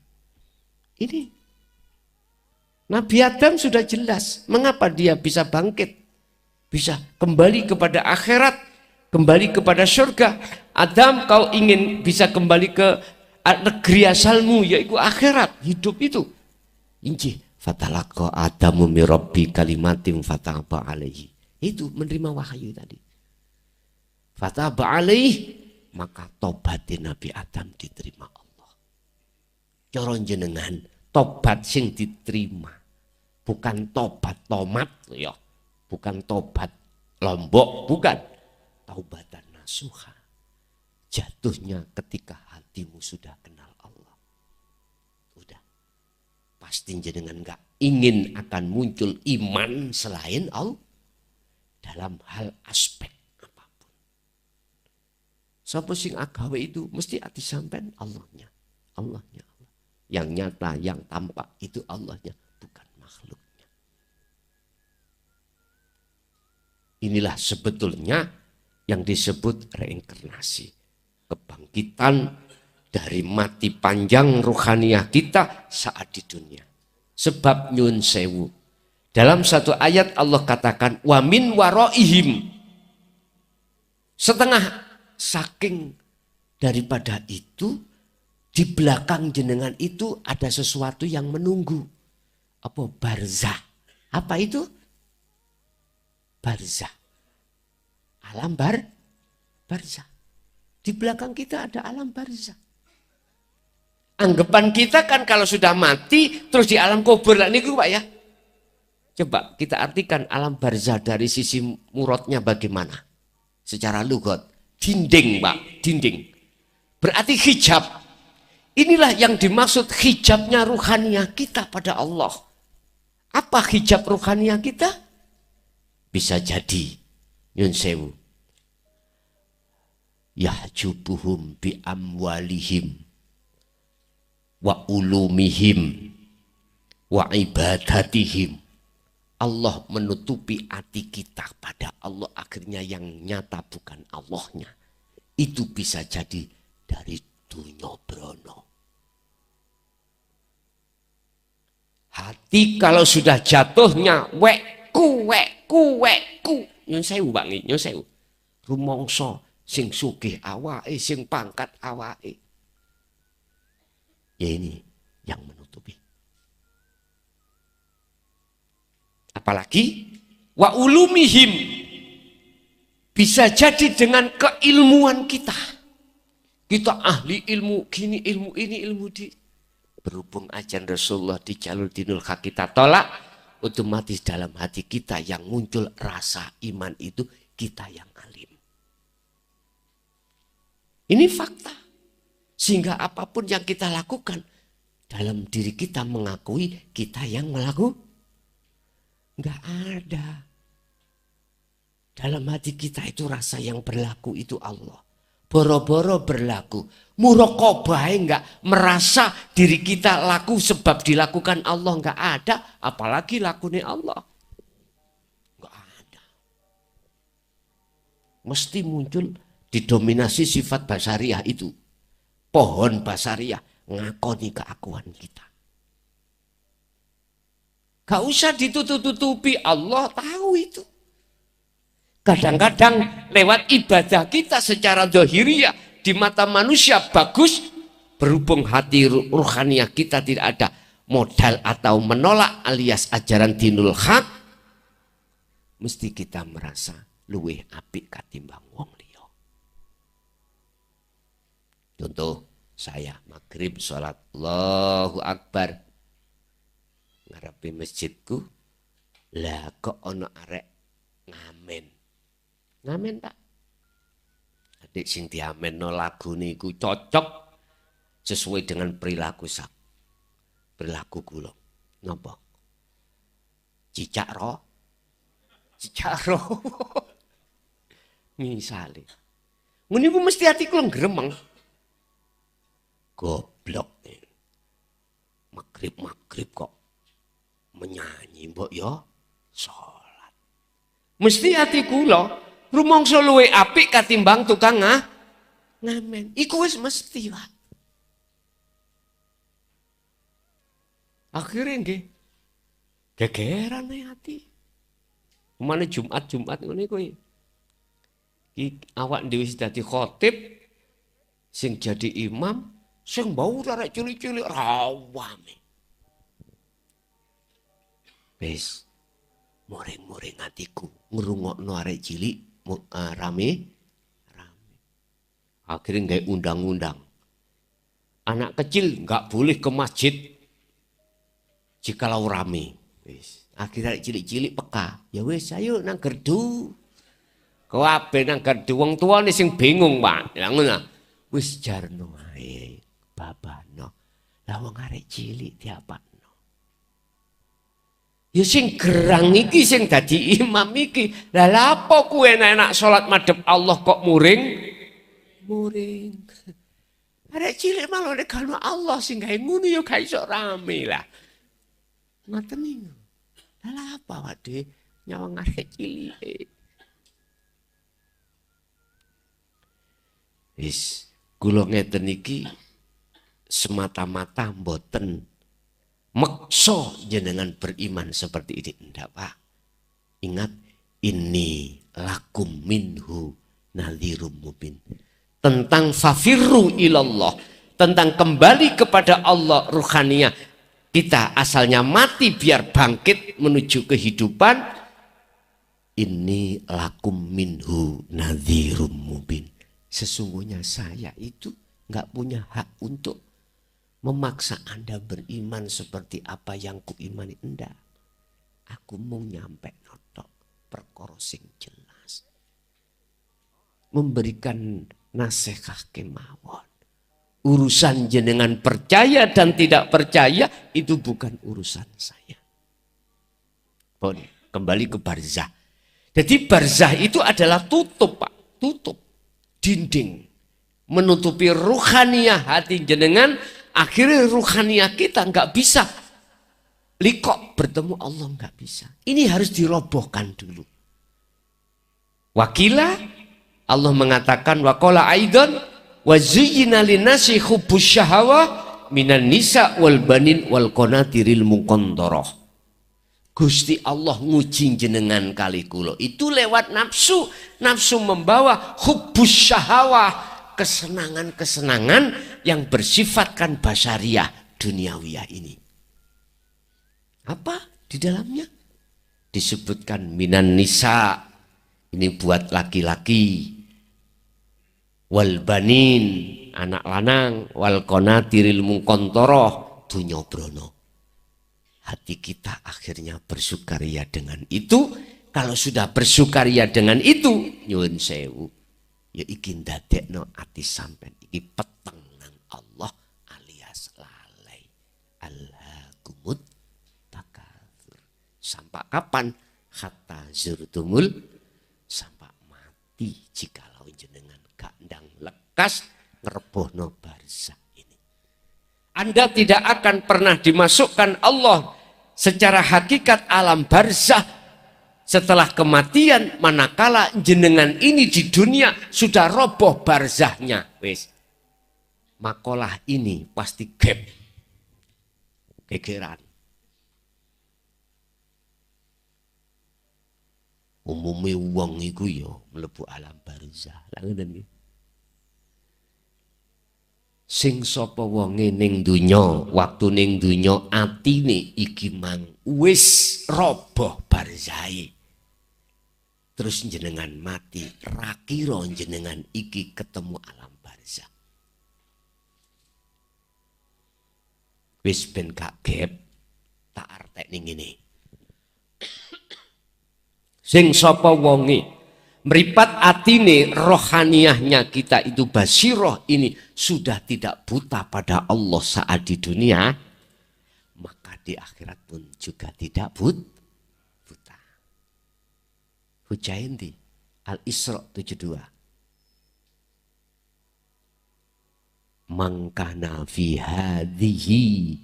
Ini. Nabi Adam sudah jelas mengapa dia bisa bangkit. Bisa kembali kepada akhirat, kembali kepada surga. Adam, kau ingin bisa kembali ke negeri asalmu, yaitu akhirat, hidup itu. Inci, fatalaqa Adamu min rabbi kalimatin fataba alaihi. Itu menerima wahyu tadi. Fataba alaihi, maka tobatin Nabi Adam diterima Allah. Coron jenengan, tobat sing diterima. Bukan tobat tomat, ya. Bukan tobat lombok, bukan. Taubatan nasuha. Jatuhnya ketika hatimu sudah kenal Allah. Udah. Pasti jenengan gak ingin akan muncul iman selain Allah. Dalam hal aspek apapun. Sapa sing agawe itu mesti ati sampean Allahnya. Allahnya Allah. Yang nyata, yang tampak itu Allahnya, bukan makhluknya. Inilah sebetulnya yang disebut reinkarnasi. Kebangkitan dari mati panjang ruhaniah kita saat di dunia. Sebab nyun sewu. Dalam satu ayat Allah katakan wa min waraihim. Setengah saking daripada itu, di belakang jenengan itu ada sesuatu yang menunggu. Apa barzah? Apa itu? Barzah. alam barzah. Di belakang kita ada alam barzah. Anggapan kita kan kalau sudah mati terus di alam kubur lah niku Pak ya. Coba kita artikan alam barzah dari sisi muradnya bagaimana? Secara lugat, dinding Pak, dinding. Berarti hijab. Inilah yang dimaksud hijabnya ruhaniyah kita pada Allah. Apa hijab ruhaniyah kita? Bisa jadi nyun sewu. Yahjubuhum bi amwalihim wa ulumihim wa ibadatihim. Allah menutupi hati kita pada Allah, akhirnya yang nyata bukan Allahnya. Itu bisa jadi dari dunya brono. Hati kalau sudah jatuhnya wekku. Nyun sewu Bang, nyun sewu. Rumangsa sing sugih awake, sing pangkat awake. Ya ini yang menutupi. Apalagi wa ulumihim, bisa jadi dengan keilmuan kita. Kita ahli ilmu gini, ilmu ini, ilmu di. Berhubung ajaran Rasulullah di jalur dinul haq kita tolak, otomatis dalam hati kita yang muncul rasa iman itu kita yang alim. Ini fakta. Sehingga apapun yang kita lakukan, dalam diri kita mengakui kita yang melakukan. Enggak ada. Dalam hati kita itu rasa yang berlaku itu Allah. Boro-boro berlaku. Muraqabah enggak merasa diri kita laku sebab dilakukan Allah. Enggak ada. Apalagi lakunya Allah. Enggak ada. Mesti muncul didominasi sifat basariah itu. Pohon basariah ngakoni keakuan kita. Gak usah ditutup-tutupi, Allah tahu itu. Kadang-kadang lewat ibadah kita secara zahiriyah di mata manusia bagus, berhubung hati ruhaniyah kita tidak ada modal atau menolak alias ajaran dinul haq, mesti kita merasa luweh apik katimbang wong liya. Contoh saya maghrib sholat Allahu Akbar ngarepe masjidku, lah kok ono arek ngamen tak adik sing diamenno lagu niku cocok sesuai dengan perilaku kula napa cicak roh misale ngene iku mesti ati kula gremeng goblok maghrib kok menyanyi mbok ya salat. Mesti hati kula rumangsa luwe apik katimbang tukang ngamen. Iku wis mesti, Pak. Akhirnya nggih gegeran hati. Umane Jumat ngene kuwi. Iki awak dhewe wis dadi khatib sing jadi imam, sing bau arek cilik-cilik rawame. Wis muring-muring hatiku ngrungokno arek cilik rame. Akhirnya nggak undang-undang. Anak kecil nggak boleh ke masjid jikalau rame. Wis akhirnya cilik-cilik peka. Ya wis ayo nang gerdu. Kabeh nang gerdu wong tuane sing bingung, Pak. Lah ngono. Wis jarno ae babano. Lah wong arek cilik diapa? Ya sing gerang iki sing dadi imam iki. Lah lapo kowe enak salat madhep Allah kok muring? Arek cilik malah nek kalno Allah sing gawe ngono ya gak iso rame lah. Ngoten niku. Lah lapo wae nyawang arek cilik. Wis kula ngeten iki semata-mata mboten maksa jenengan beriman seperti ini. Enggak, Pak. Ingat, ini lakum minhu nadhirum mubin. Tentang fafirru ilallah. Tentang kembali kepada Allah ruhaniyah. Kita asalnya mati biar bangkit menuju kehidupan. Inni lakum minhu nadhirum mubin. Sesungguhnya saya itu nggak punya hak untuk memaksa Anda beriman seperti apa yang kuimani. Enggak. Aku mau nyampe notok perkara sing jelas. Memberikan nasihat kemawon. Urusan jenengan percaya dan tidak percaya itu bukan urusan saya. Pun kembali ke barzah. Jadi barzah itu adalah tutup, Pak, tutup dinding menutupi ruhaniyah hati jenengan. Akhirnya ruhaniyah kita nggak bisa likok bertemu Allah, nggak bisa. Ini harus dirobohkan dulu. Wakila Allah mengatakan waqala aidan wa zuyyina linnasi hubbus syahawah minan nisa wal banin wal qanatiril muqantarah. Gusti Allah nguji jenengan kali kula itu lewat nafsu. Nafsu membawa hubbus syahawah, kesenangan-kesenangan yang bersifatkan basyariah duniawiyah ini. Apa di dalamnya? Disebutkan minan nisa, ini buat laki-laki, wal banin, anak lanang, wal qanatiril muqantarah, dunya brono. Hati kita akhirnya bersukaria dengan itu. Kalau sudah bersukaria dengan itu, nyuwun sewu, ya iki ndadekno ati sampean iki peteng nang Allah alias lalai. Alhaakumut takatsur. Sampai kapan? Hatta zurtumul, sampai mati jikalau jenengan gak ndang lekas ngerebohno barzah ini. Anda tidak akan pernah dimasukkan Allah secara hakikat alam barzah setelah kematian, manakala jenengan ini di dunia sudah roboh barzahnya. Wis, makalah ini pasti gap, gegeran. Umumnya wong iku ya mlebu alam barzah. Lah ngoten nggih. Sing sapa wonge ning donya, waktu ning donya atine iki mang wis roboh barzahe. Terus jenengan mati, ra kira jenengan iki ketemu alam barzah. Wis ben gak gap, tak artek ning ngene. Sing sapa wonge meripat atine rohaniyahnya kita itu basiroh ini sudah tidak buta pada Allah saat di dunia, maka di akhirat pun juga tidak buta. Hujaindi Al-Isra 72. Mangkana fi hadhihi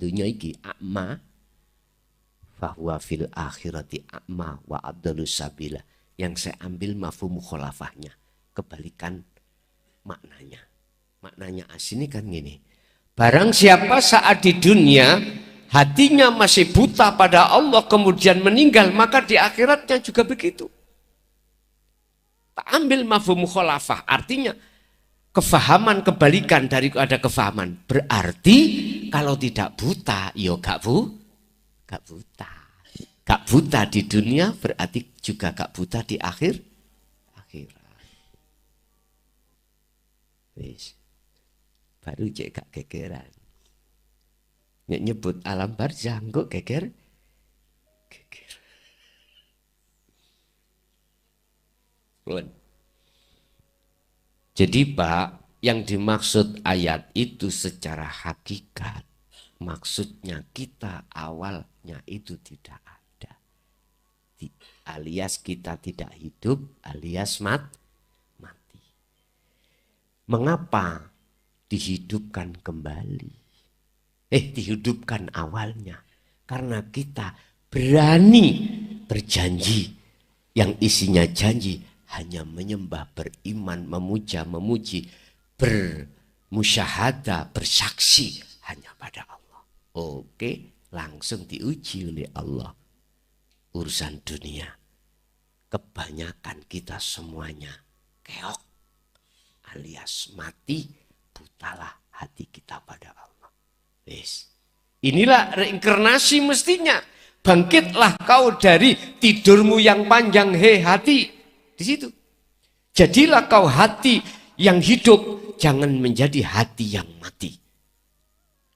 dunya iki a'ma fahuwa fil akhirati a'ma wa abdalus sabila. Yang saya ambil mafhum mukhalafahnya, kebalikan maknanya. Maknanya asli kan gini. Barang siapa saat di dunia hatinya masih buta pada Allah kemudian meninggal, maka di akhiratnya juga begitu. Tak ambil mafhum mukhalafah, artinya kefahaman kebalikan dari ada kefahaman. Berarti kalau tidak buta, ya gak buta. Gak buta di dunia berarti juga gak buta di akhirat. Wis. Baru cek gak gegeran. Nyebut alam barzah kok geger. Jadi Pak, yang dimaksud ayat itu secara hakikat, maksudnya kita awalnya itu tidak ada. Alias kita tidak hidup, alias mati. Mengapa dihidupkan kembali? Dihidupkan awalnya. Karena kita berani berjanji. Yang isinya janji hanya menyembah, beriman, memuja, memuji, bermusyahadah, bersaksi hanya pada Allah. Oke, langsung diuji oleh Allah. Urusan dunia, kebanyakan kita semuanya keok alias mati, butalah hati kita pada Allah. Wis, Inilah reinkarnasi mestinya. Bangkitlah kau dari tidurmu yang panjang, hei hati. Di situ. Jadilah kau hati yang hidup, jangan menjadi hati yang mati.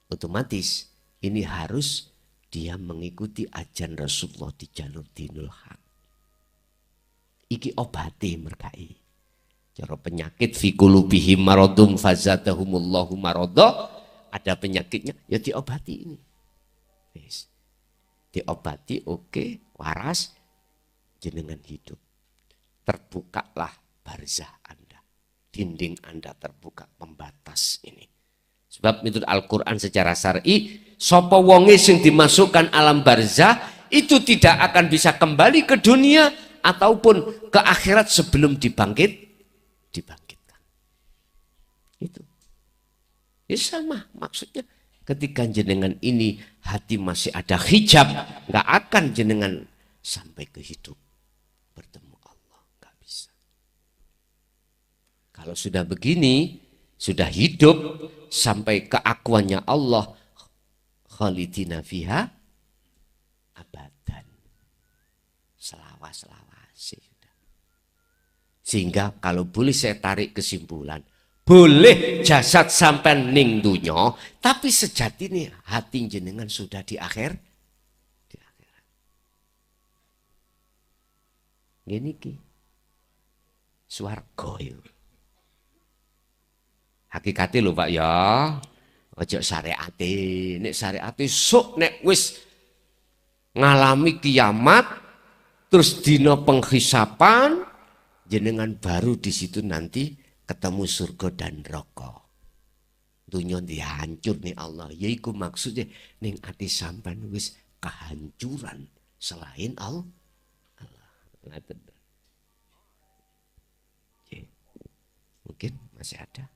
Otomatis ini harus dia mengikuti ajaran Rasulullah di jalur dinul haq. Iki obati merkai. Cara penyakit fi qulubihim maradun fazadahumullahu marada. Ada penyakitnya, ya diobati ini. Yes. Diobati, oke, waras, jenengan hidup. Terbukalah barzah Anda. Dinding Anda terbuka, membatas ini. Sebab menurut Al-Quran secara syar'i, sapa wonge sing dimasukkan alam barzah, itu tidak akan bisa kembali ke dunia, ataupun ke akhirat sebelum dibangkitkan. Itu. Ya sama maksudnya. Ketika jenengan ini hati masih ada hijab, nggak akan jenengan sampai ke hidup bertemu Allah, nggak bisa. Kalau sudah begini, sudah hidup sampai keakuannya Allah, khalidina fiha abadan, selawas-selawasi. Sehingga kalau boleh saya tarik kesimpulan, boleh jasad sampai ning dunyo, tapi sejatinya hati jenengan sudah di akhirat. Gini ki, swarga yo. Hakikate lho Pak ya, ojo syariate. Nek syariate sok nek wis ngalami kiamat, terus dina penghisapan, jenengan baru di situ nanti ketemu surga dan neraka. Dunia dihancur nih Allah. Yaiku maksudnya ning ati sampan wis kehancuran selain Allah. Mungkin masih ada.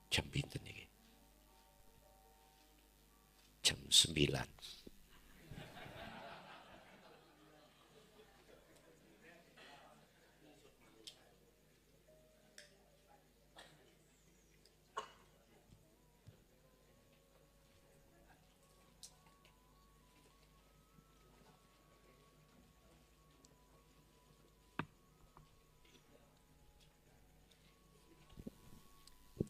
Jam pinten iki? Jam 9.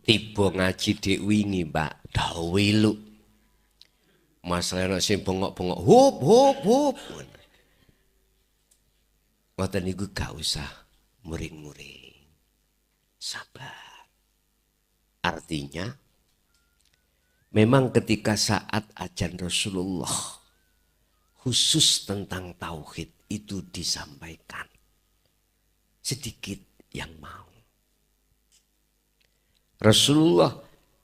Tiba ngaji dek wingi Mbak, dawe lu. Masalah nek sing bengok-bengok hop hop hop. Ngoten niku gak usah muring-muring. Sabar. Artinya memang ketika saat ajan Rasulullah khusus tentang tauhid itu disampaikan, sedikit yang mau. Rasulullah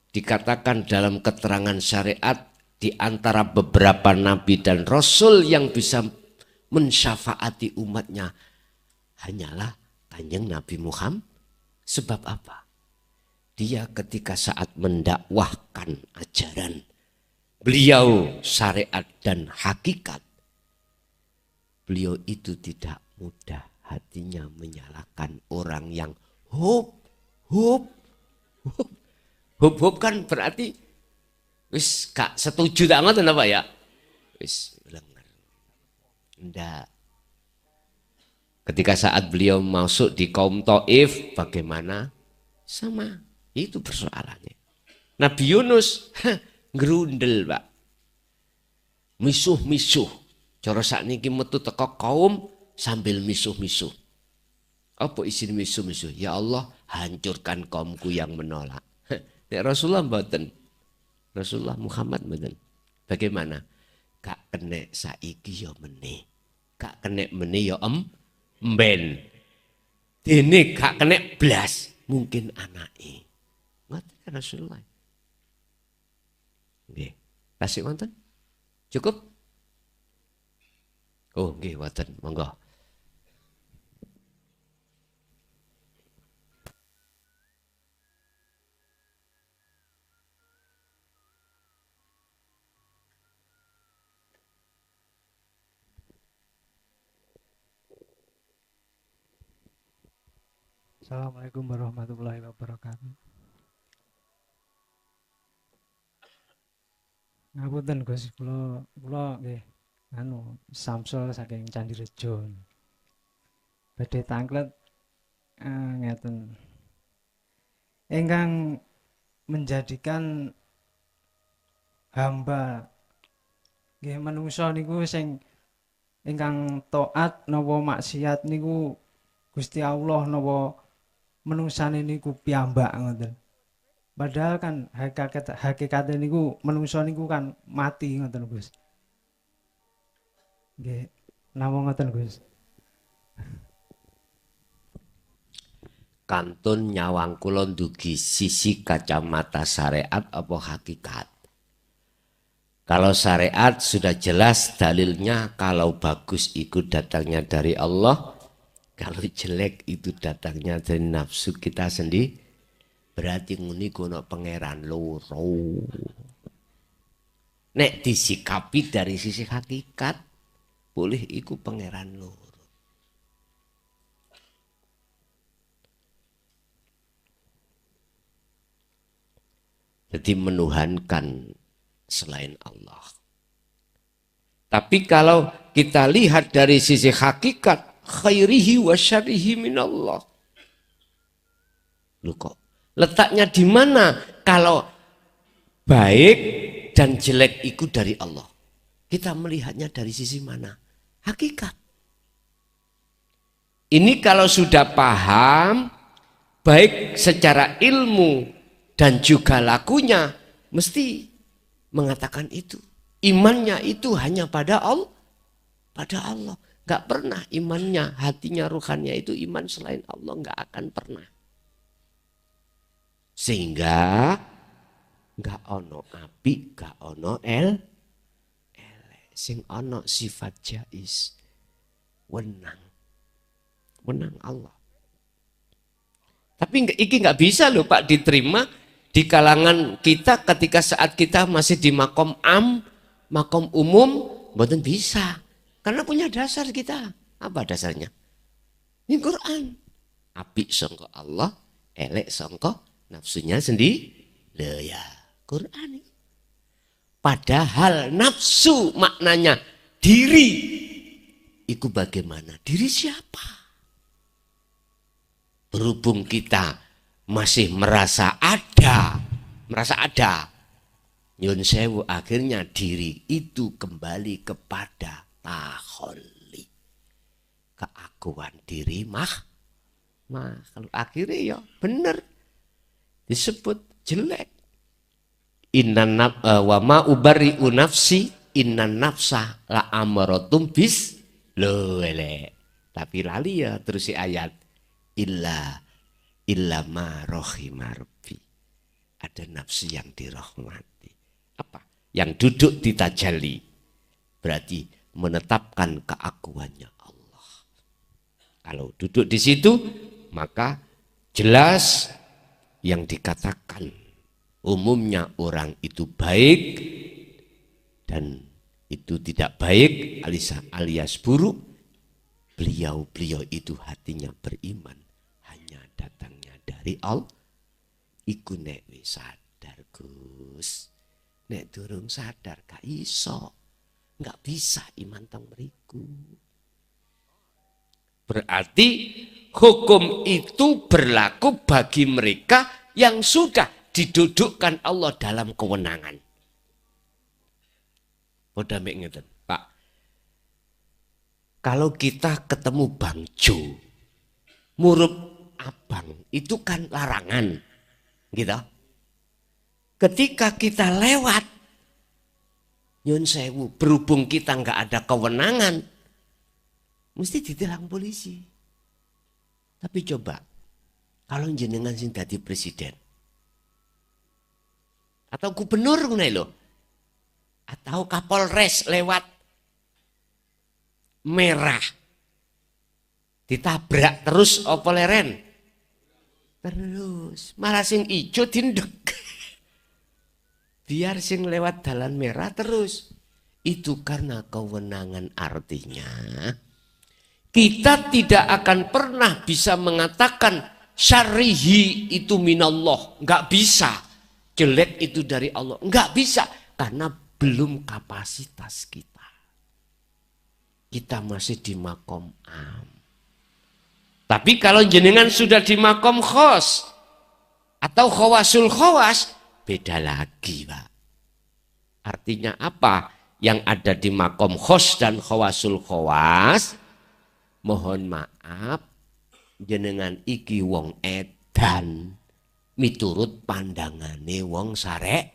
dikatakan dalam keterangan syariat di antara beberapa nabi dan rasul yang bisa mensyafaati umatnya hanyalah Kanjeng Nabi Muhammad. Sebab apa? Dia ketika saat mendakwahkan ajaran beliau syariat dan hakikat, beliau itu tidak mudah hatinya menyalahkan orang yang hop hop kan berarti wis gak setuju tak ngoten apa ya? Wis lenger. Ndak. Ketika saat beliau masuk di kaum Taif, bagaimana? Sama. Itu persoalannya. Nabi Yunus ngerundel, Pak. Misuh-misuh. Cara sakniki metu teko kaum sambil misuh-misuh. Apa isi misuh-misuh? Ya Allah, hancurkan kaumku yang menolak. Nek Rasulullah mboten. Rasulullah Muhammad mboten. Bagaimana? Gak kena saiki ya meneh. Gak kena meneh ya emben. Dene gak kena blas, mungkin anake. Ngoten Rasulullah. Nggih. Tasik wonten? Cukup? Oh, nggih wonten. Monggo. Assalamualaikum warahmatullahi wabarakatuh. Ngapunten Gus, kula nggih Samsul saking Candirejo. Badhe tanglet ngeten. Ingkang menjadikan hamba nggih manungsa niku sing ingkang taat napa maksiat niku Gusti Allah napa menungsane niku piyambak ngoten. Padahal kan hakikate niku menungsa niku kan mati ngoten Gus. Nggih, namung ngoten Gus. Kantun nyawang kula ndugi sisi kacamata syariat apa hakikat. Kalau syariat sudah jelas dalilnya, kalau bagus itu datangnya dari Allah, kalau jelek itu datangnya dari nafsu kita sendiri. Berarti nguni kono pangeran loro. Nek disikapi dari sisi hakikat, boleh iku pangeran loro. Jadi menuhankan selain Allah. Tapi kalau kita lihat dari sisi hakikat, khairihi wa syarihi minallah. Loh kok letaknya di mana kalau baik dan jelek itu dari Allah? Kita melihatnya dari sisi mana? Hakikat. Ini kalau sudah paham, baik secara ilmu dan juga lakunya, mesti mengatakan itu. Imannya itu hanya pada Allah. Pada Allah. Gak pernah imannya, hatinya, ruhannya itu iman selain Allah. Gak akan pernah. Sehingga gak ono api, gak ono ele. Sing ono sifat jais. Wenang. Wenang Allah. Tapi iki gak bisa loh Pak diterima di kalangan kita ketika saat kita masih di makom makom umum, mboten bisa. Karena punya dasar kita. Apa dasarnya? Ini Quran. Apik sangka Allah, elek sangka nafsunya sendiri. Loh ya, Quran. Padahal nafsu maknanya diri. Itu bagaimana? Diri siapa? Berhubung kita masih merasa ada, nyun sewu, akhirnya diri itu kembali kepada takholi, keakuan diri kalau akhirnya ya benar disebut jelek. Inna wa ma ubari'u nafsi inna nafsa la amaratum bis lele. Tapi lali ya terus si ayat illa ma rohima rabbi. Ada nafsu yang dirahmati. Apa? Yang duduk di tajalli. Berarti menetapkan keakuannya Allah. Kalau duduk di situ, maka jelas yang dikatakan umumnya orang itu baik dan itu tidak baik alias buruk. Beliau itu hatinya beriman. Datangnya dari Allah. Iku nek wis sadar Gus. Nek durung sadar gak iso. Gak bisa iman teng mriku. Berarti hukum itu berlaku bagi mereka yang sudah didudukkan Allah dalam kewenangan. Poda mek ngeten, Pak. Kalau kita ketemu Bang Jo, murup abang itu kan larangan gitu. Ketika kita lewat nyun sewu, berhubung kita nggak ada kewenangan, mesti ditilang polisi. Tapi coba kalau jenengan sing dadi presiden atau gubernur ngono lho, atau kapolres lewat merah ditabrak terus apa leren? Terus malah sing ijo dindek. Biar sing lewat dalan merah terus. Itu karena kewenangan, artinya kita tidak akan pernah bisa mengatakan syarihi itu minallah. Enggak bisa. Jelek itu dari Allah. Enggak bisa. Karena belum kapasitas kita. Kita masih di makom am. Tapi kalau jenengan sudah di makom khos atau khawasul khawas, beda lagi, Pak. Artinya apa? Yang ada di makom khos dan khawasul khawas, mohon maaf, jenengan iki wong edan miturut pandangane wong sareat.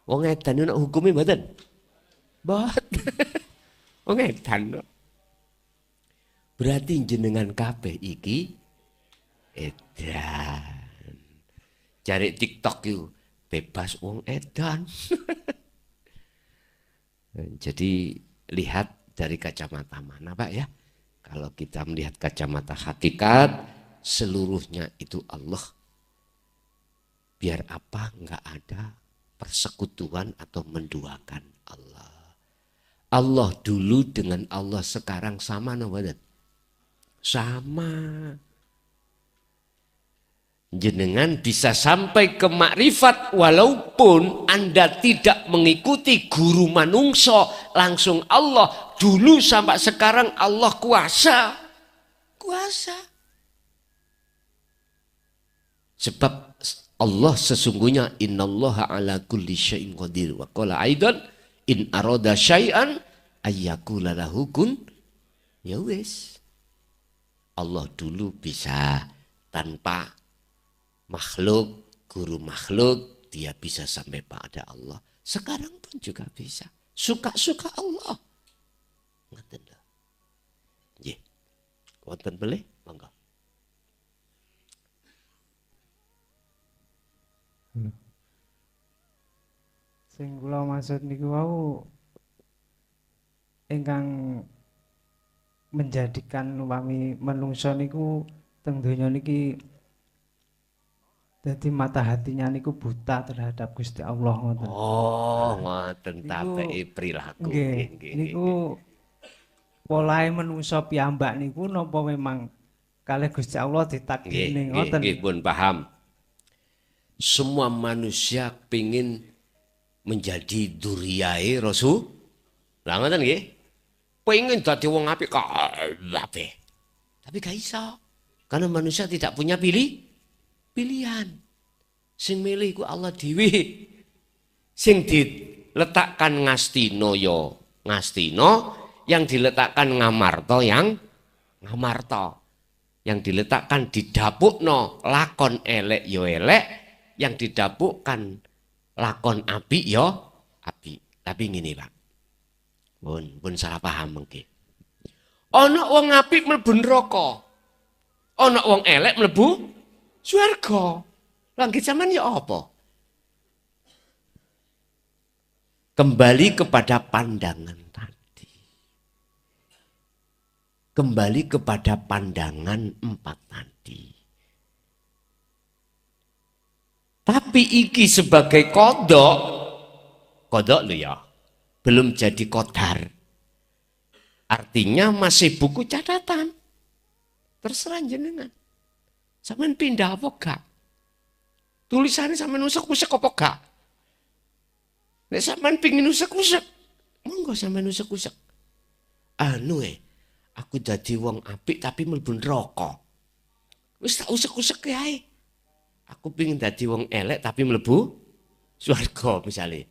Wong edan itu hukumnya mboten? Mboten. Wong edan. Berarti jenengan kabeh iki edan. Cari TikTok itu bebas wong edan. Jadi lihat dari kacamata mana, Pak ya? Kalau kita melihat kacamata hakikat, seluruhnya itu Allah. Biar apa? Enggak ada persekutuan atau menduakan Allah. Allah dulu dengan Allah sekarang sama, no? Sama. Jenengan bisa sampai ke makrifat walaupun Anda tidak mengikuti guru manungso, langsung Allah. Dulu sampai sekarang Allah kuasa. Sebab Allah sesungguhnya innallaha ala kulli syai'in qadir. Wa qala aidan in arada syai'an ayyakula lahu kun ya wis. Allah dulu bisa tanpa makhluk, guru makhluk, dia bisa sampai pada Allah. Sekarang pun juga bisa. Suka-suka Allah. Ngoten lho. Nggih. Wonten boleh? Monggo. Sing kula maksud niku wau ingkang menjadikan umpami menungso niku teng donya niki dadi mata hatinya niku buta terhadap Gusti Allah ngoten. Oh, ngoten tapeke perilaku. Nggih. Niku polahe menungso piyambak niku napa memang kalih Gusti Allah ditakdirne ngoten. Nggih, pun paham. Semua manusia pengin menjadi duriyae Rasul. Lah ngoten nggih. Pengen dadi wong apik kabeh. Tapi gak iso. Karena manusia tidak punya pilihan. Sing milih iku Allah dhewe. Sing diletakkan ngastina ya ngastina, yang diletakkan ngamarta yang ngamarta. Yang diletakkan didapukno lakon elek ya elek, yang didapukkan lakon apik ya apik. Tapi ngene, Pak. Pun salah paham mengke. Ana wong apik mlebu neraka. Ana wong elek mlebu swarga. Langit zaman ya apa? Kembali kepada pandangan tadi. Kembali kepada pandangan 4 tadi. Tapi iki sebagai kodok lho ya. Belum jadi qadar. Artinya masih buku catatan. Terserah jenengan. Sampeyan pindah apa gak? Tulisannya sampeyan usek-usek apa gak? Nek sampeyan pengin usek-usek, monggo sampeyan usek-usek. Aku dadi wong apik tapi mlebu neraka. Wis tak usek-usek ae. Aku pengin dadi wong elek tapi mlebu swarga misalnya.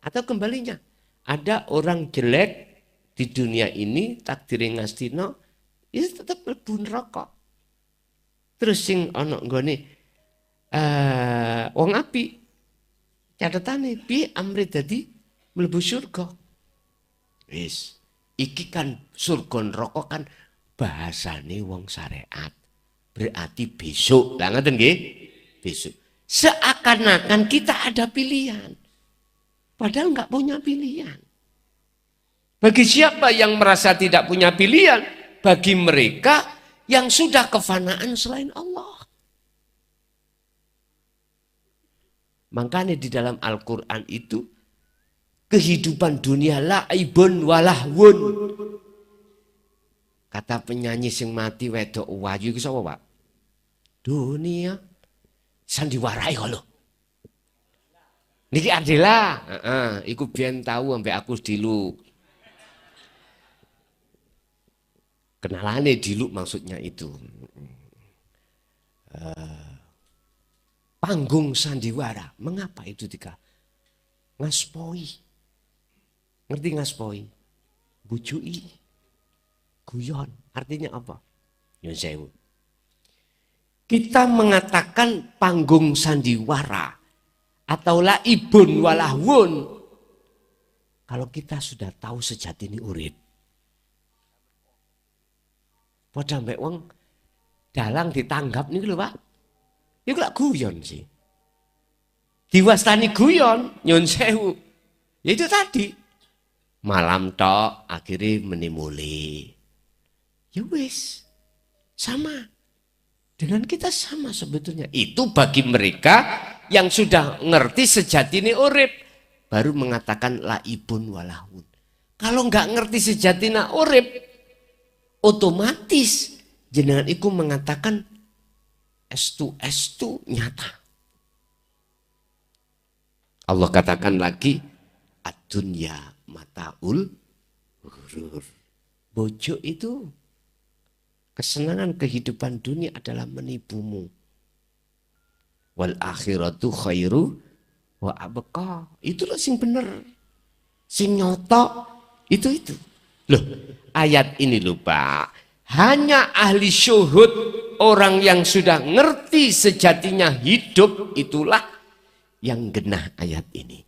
Atau kembalinya. Ada orang jelek di dunia ini takdire ngastina ya tetap mlebu neraka. Terus sing ana nggone wong apik catetane piye amre dadi mlebu surga. Wis, iki kan surga neraka kan bahasane wong syariat. Berarti besok. Lah ngoten nggih? Besok. Seakan-akan kita ada pilihan. Padahal enggak punya pilihan. Bagi siapa yang merasa tidak punya pilihan? Bagi mereka yang sudah kefanaan selain Allah. Makanya di dalam Al-Quran itu kehidupan dunia laibun walahwun. Kata penyanyi sing mati wedok wayu itu sapa, Pak? Dunia sandiwarai kalau. Niki Adela, iku biyen tahu sampai aku dilu. Kenalane dilu maksudnya itu. Panggung sandiwara. Mengapa itu ngaspoi? Ngerti ngaspoi? Bujui. Guyon. Artinya apa? Nyun sewu. Kita mengatakan panggung sandiwara atau laibun walahwun kalau kita sudah tahu sejatine urip. Padha mbek wong dalang ditanggap niku lho Pak. Iku lak guyon sih. Diwastani guyon, nyun sewu. Ya itu tadi. Malam tok akhirnya menimuli. Ya wis. Sama. Dengan kita sama sebetulnya. Itu bagi mereka yang sudah ngerti sejatine urip baru mengatakan laibun walahun. Kalau nggak ngerti sejatine urip otomatis jenengan iku mengatakan estu nyata. Allah katakan lagi ad-dunya mataul ghurur. Bojo itu kesenangan kehidupan dunia adalah menipumu. Wal akhiratu khairu wa abqa. Itulah sing bener. Sing nyoto itu. Loh, ayat ini lho Pak. Hanya ahli syuhud, orang yang sudah ngerti sejatinya hidup itulah yang genah ayat ini.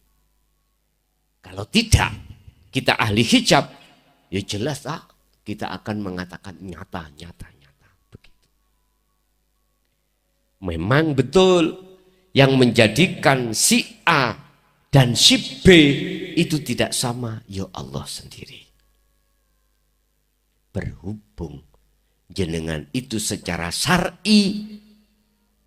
Kalau tidak, kita ahli hijab, ya jelas kita akan mengatakan nyata. Begitu. Memang betul yang menjadikan si A dan si B itu tidak sama, ya Allah sendiri. Berhubung jenengan itu secara syar'i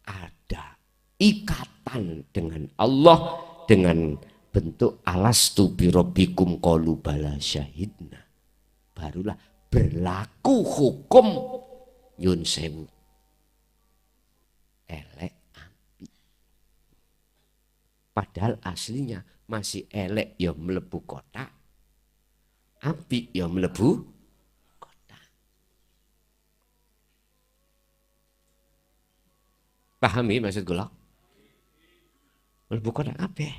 ada ikatan dengan Allah dengan bentuk alastu birabbikum qalu bala syahidna. Barulah berlaku hukum nyun sewu. Elek api. Padahal aslinya masih elek ya mlebu kotak. Api ya mlebu. Pahami maksud kula? Bukan apa?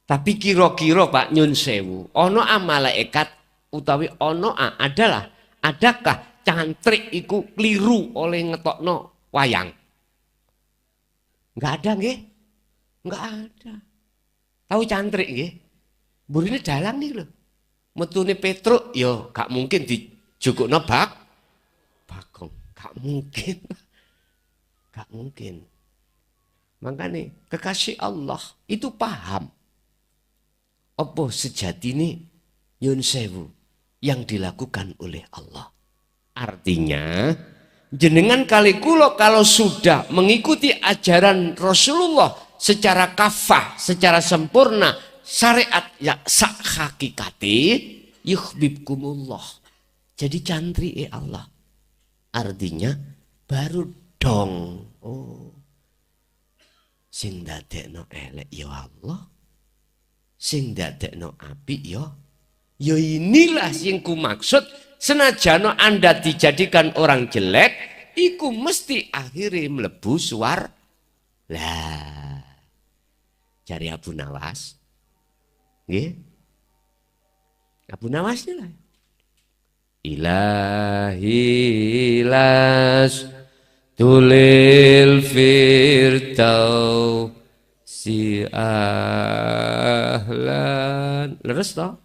Tapi kira-kira Pak nyun sewu, ono malaikat utawi ono adakah cantrik iku keliru oleh ngetokno wayang? Enggak ada nggih? Enggak ada. Tahu cantrik nggih? Burine dalang nih lho. Metune Petruk yo gak mungkin dijukukno bagong. Gak mungkin. Makanya kekasih Allah itu paham. Apa sejatine nyun sewu yang dilakukan oleh Allah. Artinya jenengan kali kula kalau sudah mengikuti ajaran Rasulullah secara kafah, secara sempurna, syariat ya sak hakikati yuhibbukumullah. Jadi cantri Allah. Artinya baru dong. Oh. Sing dadekno elek ya Allah. Sing dadekno apik ya. Ya inilah sing ku maksud senajano Anda dijadikan orang jelek, iku mesti akhirnya mlebu suar. Lah. Cari Abu Nawas. Nggih. Abu Nawas ini lah. Ilahi las tulil firtau si ahlan. Leres toh?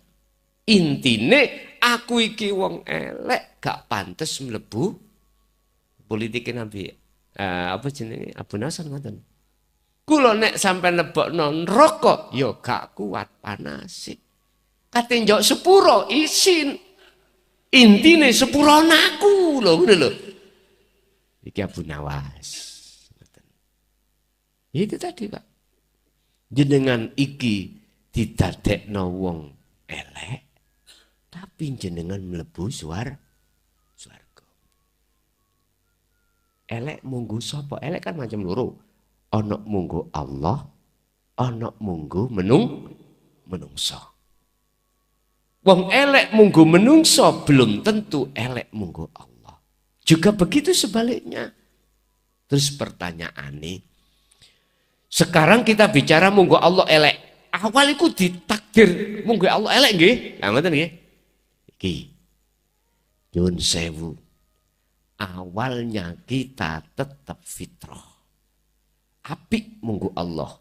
Intine aku iki wong elek gak pantes mlebu politik Nabi. Apa jenenge? Abu Nawas ngoten. Kula nek sampai lebokno neraka ya gak kuat panase. Kate njok sepuro isin. Intine sepurana aku lho ngono lho. Iki Abu Nawas. Itu tadi Pak. Jenengan iki didadekno wong elek tapi jenengan mlebu swarga. Elek munggu sapa? Elek kan macam loro. ana munggo Allah, ana munggo menungso. Wong elek munggo menungso belum tentu elek munggo Allah. Juga begitu sebaliknya. Terus pertanyaannya, sekarang kita bicara munggo Allah elek. Awal itu ditakdir munggo Allah elek nggih. Lah ngoten nggih. Iki. Nyun sewu. Awalnya kita tetap fitrah. Apik munggo Allah.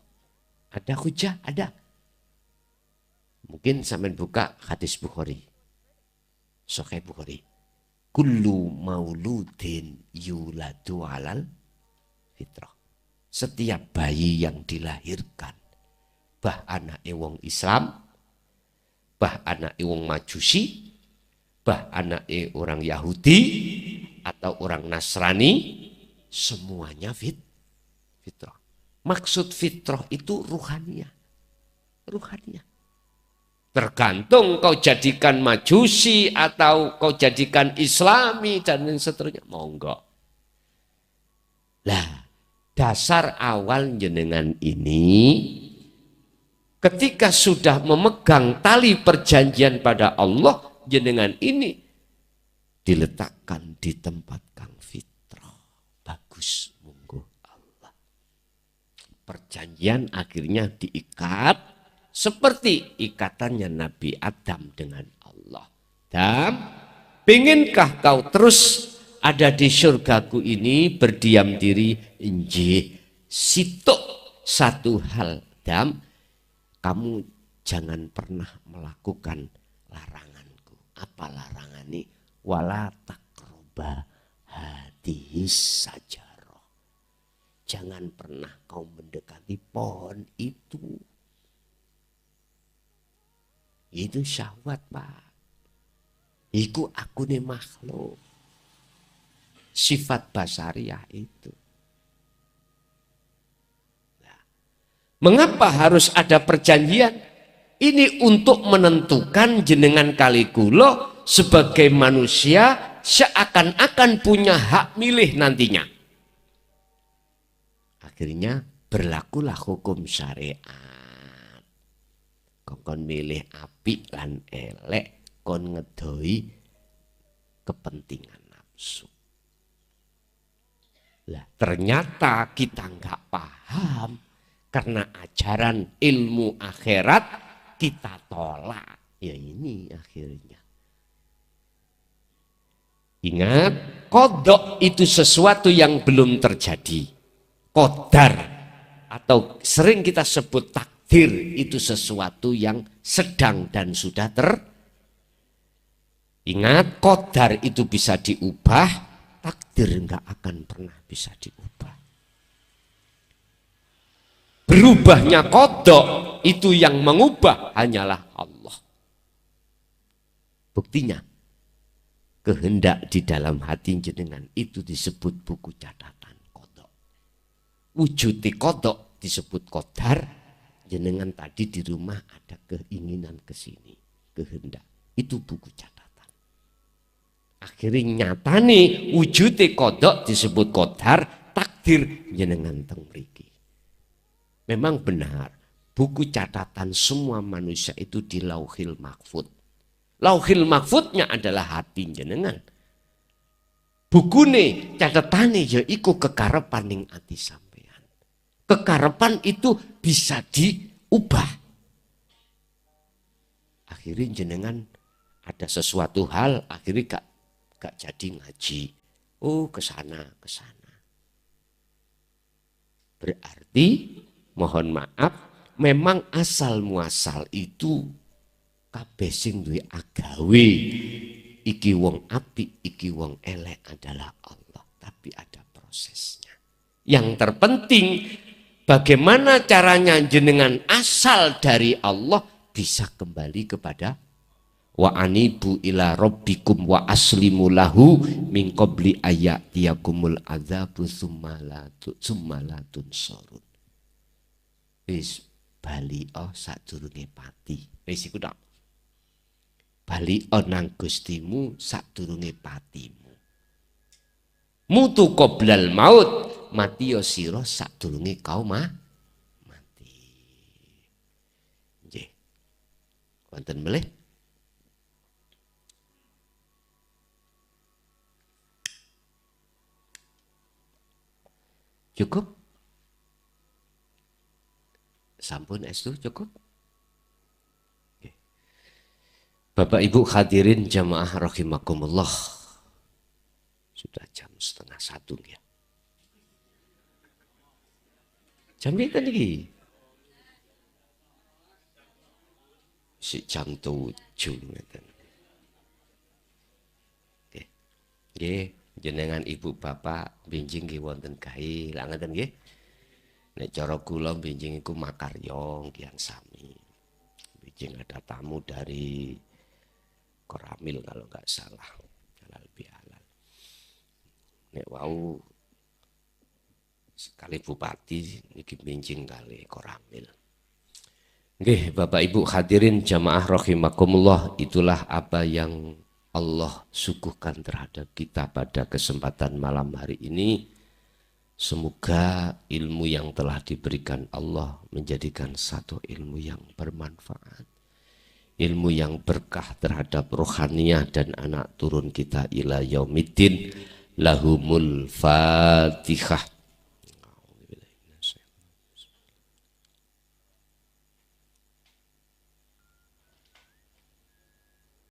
Ada hujah? Ada. Mungkin sampean buka hadis Bukhari. Sahih Bukhari. Kullu mauludin yuladu alal fitrah. Setiap bayi yang dilahirkan, bah anake wong Islam, bah anake wong Majusi, bah anake orang Yahudi atau orang Nasrani, semuanya fitrah. Maksud fitrah itu ruhania. Ruhania. Tergantung kau jadikan Majusi atau kau jadikan Islami dan seterusnya. Monggo. Lah, dasar awal jenengan ini ketika sudah memegang tali perjanjian pada Allah, jenengan ini diletakkan di tempat kang fitrah. Bagus monggo Allah. Perjanjian akhirnya diikat seperti ikatannya Nabi Adam dengan Allah. Dan pinginkah kau terus ada di surgaku ini berdiam diri? Injih. Sitok satu hal, Dam. Kamu jangan pernah melakukan laranganku. Apa larangan ini? Wala takroba hadis sajaroh. Jangan pernah kau mendekati pohon itu. Itu syahwat, Pak. Iku aku nih makhluk. Sifat basariah itu. Nah, mengapa harus ada perjanjian? Ini untuk menentukan jenengan kali kulo sebagai manusia seakan-akan punya hak milih nantinya. Akhirnya berlakulah hukum syariat. Kon milih apik lan elek, kon ngedoi kepentingan nafsu. Lah ternyata kita nggak paham karena ajaran ilmu akhirat kita tolak. Ya ini akhirnya. Ingat, qadha itu sesuatu yang belum terjadi. Qadar atau sering kita sebut takdir itu sesuatu yang sedang dan sudah Ingat, qadar itu bisa diubah, takdir enggak akan pernah bisa diubah. Berubahnya qadha itu yang mengubah hanyalah Allah. Buktinya, kehendak di dalam hati jenengan itu disebut buku catatan qadha. Wujudi qadha disebut qadar. Jenengan tadi di rumah ada keinginan ke sini, kehendak. Itu buku catatan. Akhirnya nyata nih wujudnya qadha disebut qadar, takdir jenengan teng mriki. Memang benar, buku catatan semua manusia itu di Lauhil Mahfud. Lauhil Mahfudnya adalah hati jenengan. Bukune catatane ya iku kekarepaning ati sampeyan. Kekarepan itu bisa diubah. Akhirnya jenengan ada sesuatu hal, akhirnya gak jadi ngaji. Oh kesana. Berarti mohon maaf, memang asal muasal itu kabeh sing duwe agawe. Iki wong apik, iki wong elek adalah Allah. Tapi ada prosesnya. Yang terpenting, bagaimana caranya jenengan asal dari Allah bisa kembali kepada wa anibu ila rabbikum wa aslimu lahu min qabli ayatiyakumul adzabu summa la tunsurun. Wis bali sadurunge pati. Wis iku tok. Bali nang Gustimu sadurunge patimu. Mutu qoblal maut, mati ya sira sadurunge kau mati. Nggih. Wonten melih? Cukup? Sampun estu cukup? Oke. Bapak Ibu hadirin jamaah rahimakumullah. Sudah jam 12:30 ya. Jam pinten iki? Si jam 7 ngeten. Nggih. Nggih, jenengan ibu bapak benjing nggih wonten gawe, lha ngeten nggih. Nek cara kula benjing iku makarya kian sami. Benjing ada tamu dari Koramil kalau nggak salah. Halal bihalal. Nek wau sekali bupati niki benjing kali Koramil. Nggih, Bapak Ibu hadirin jamaah rahimakumullah, itulah apa yang Allah suguhkan terhadap kita pada kesempatan malam hari ini. Semoga ilmu yang telah diberikan Allah menjadikan satu ilmu yang bermanfaat. Ilmu yang berkah terhadap rohaniah dan anak turun kita ila yaumiddin. Lahumul Fatihah.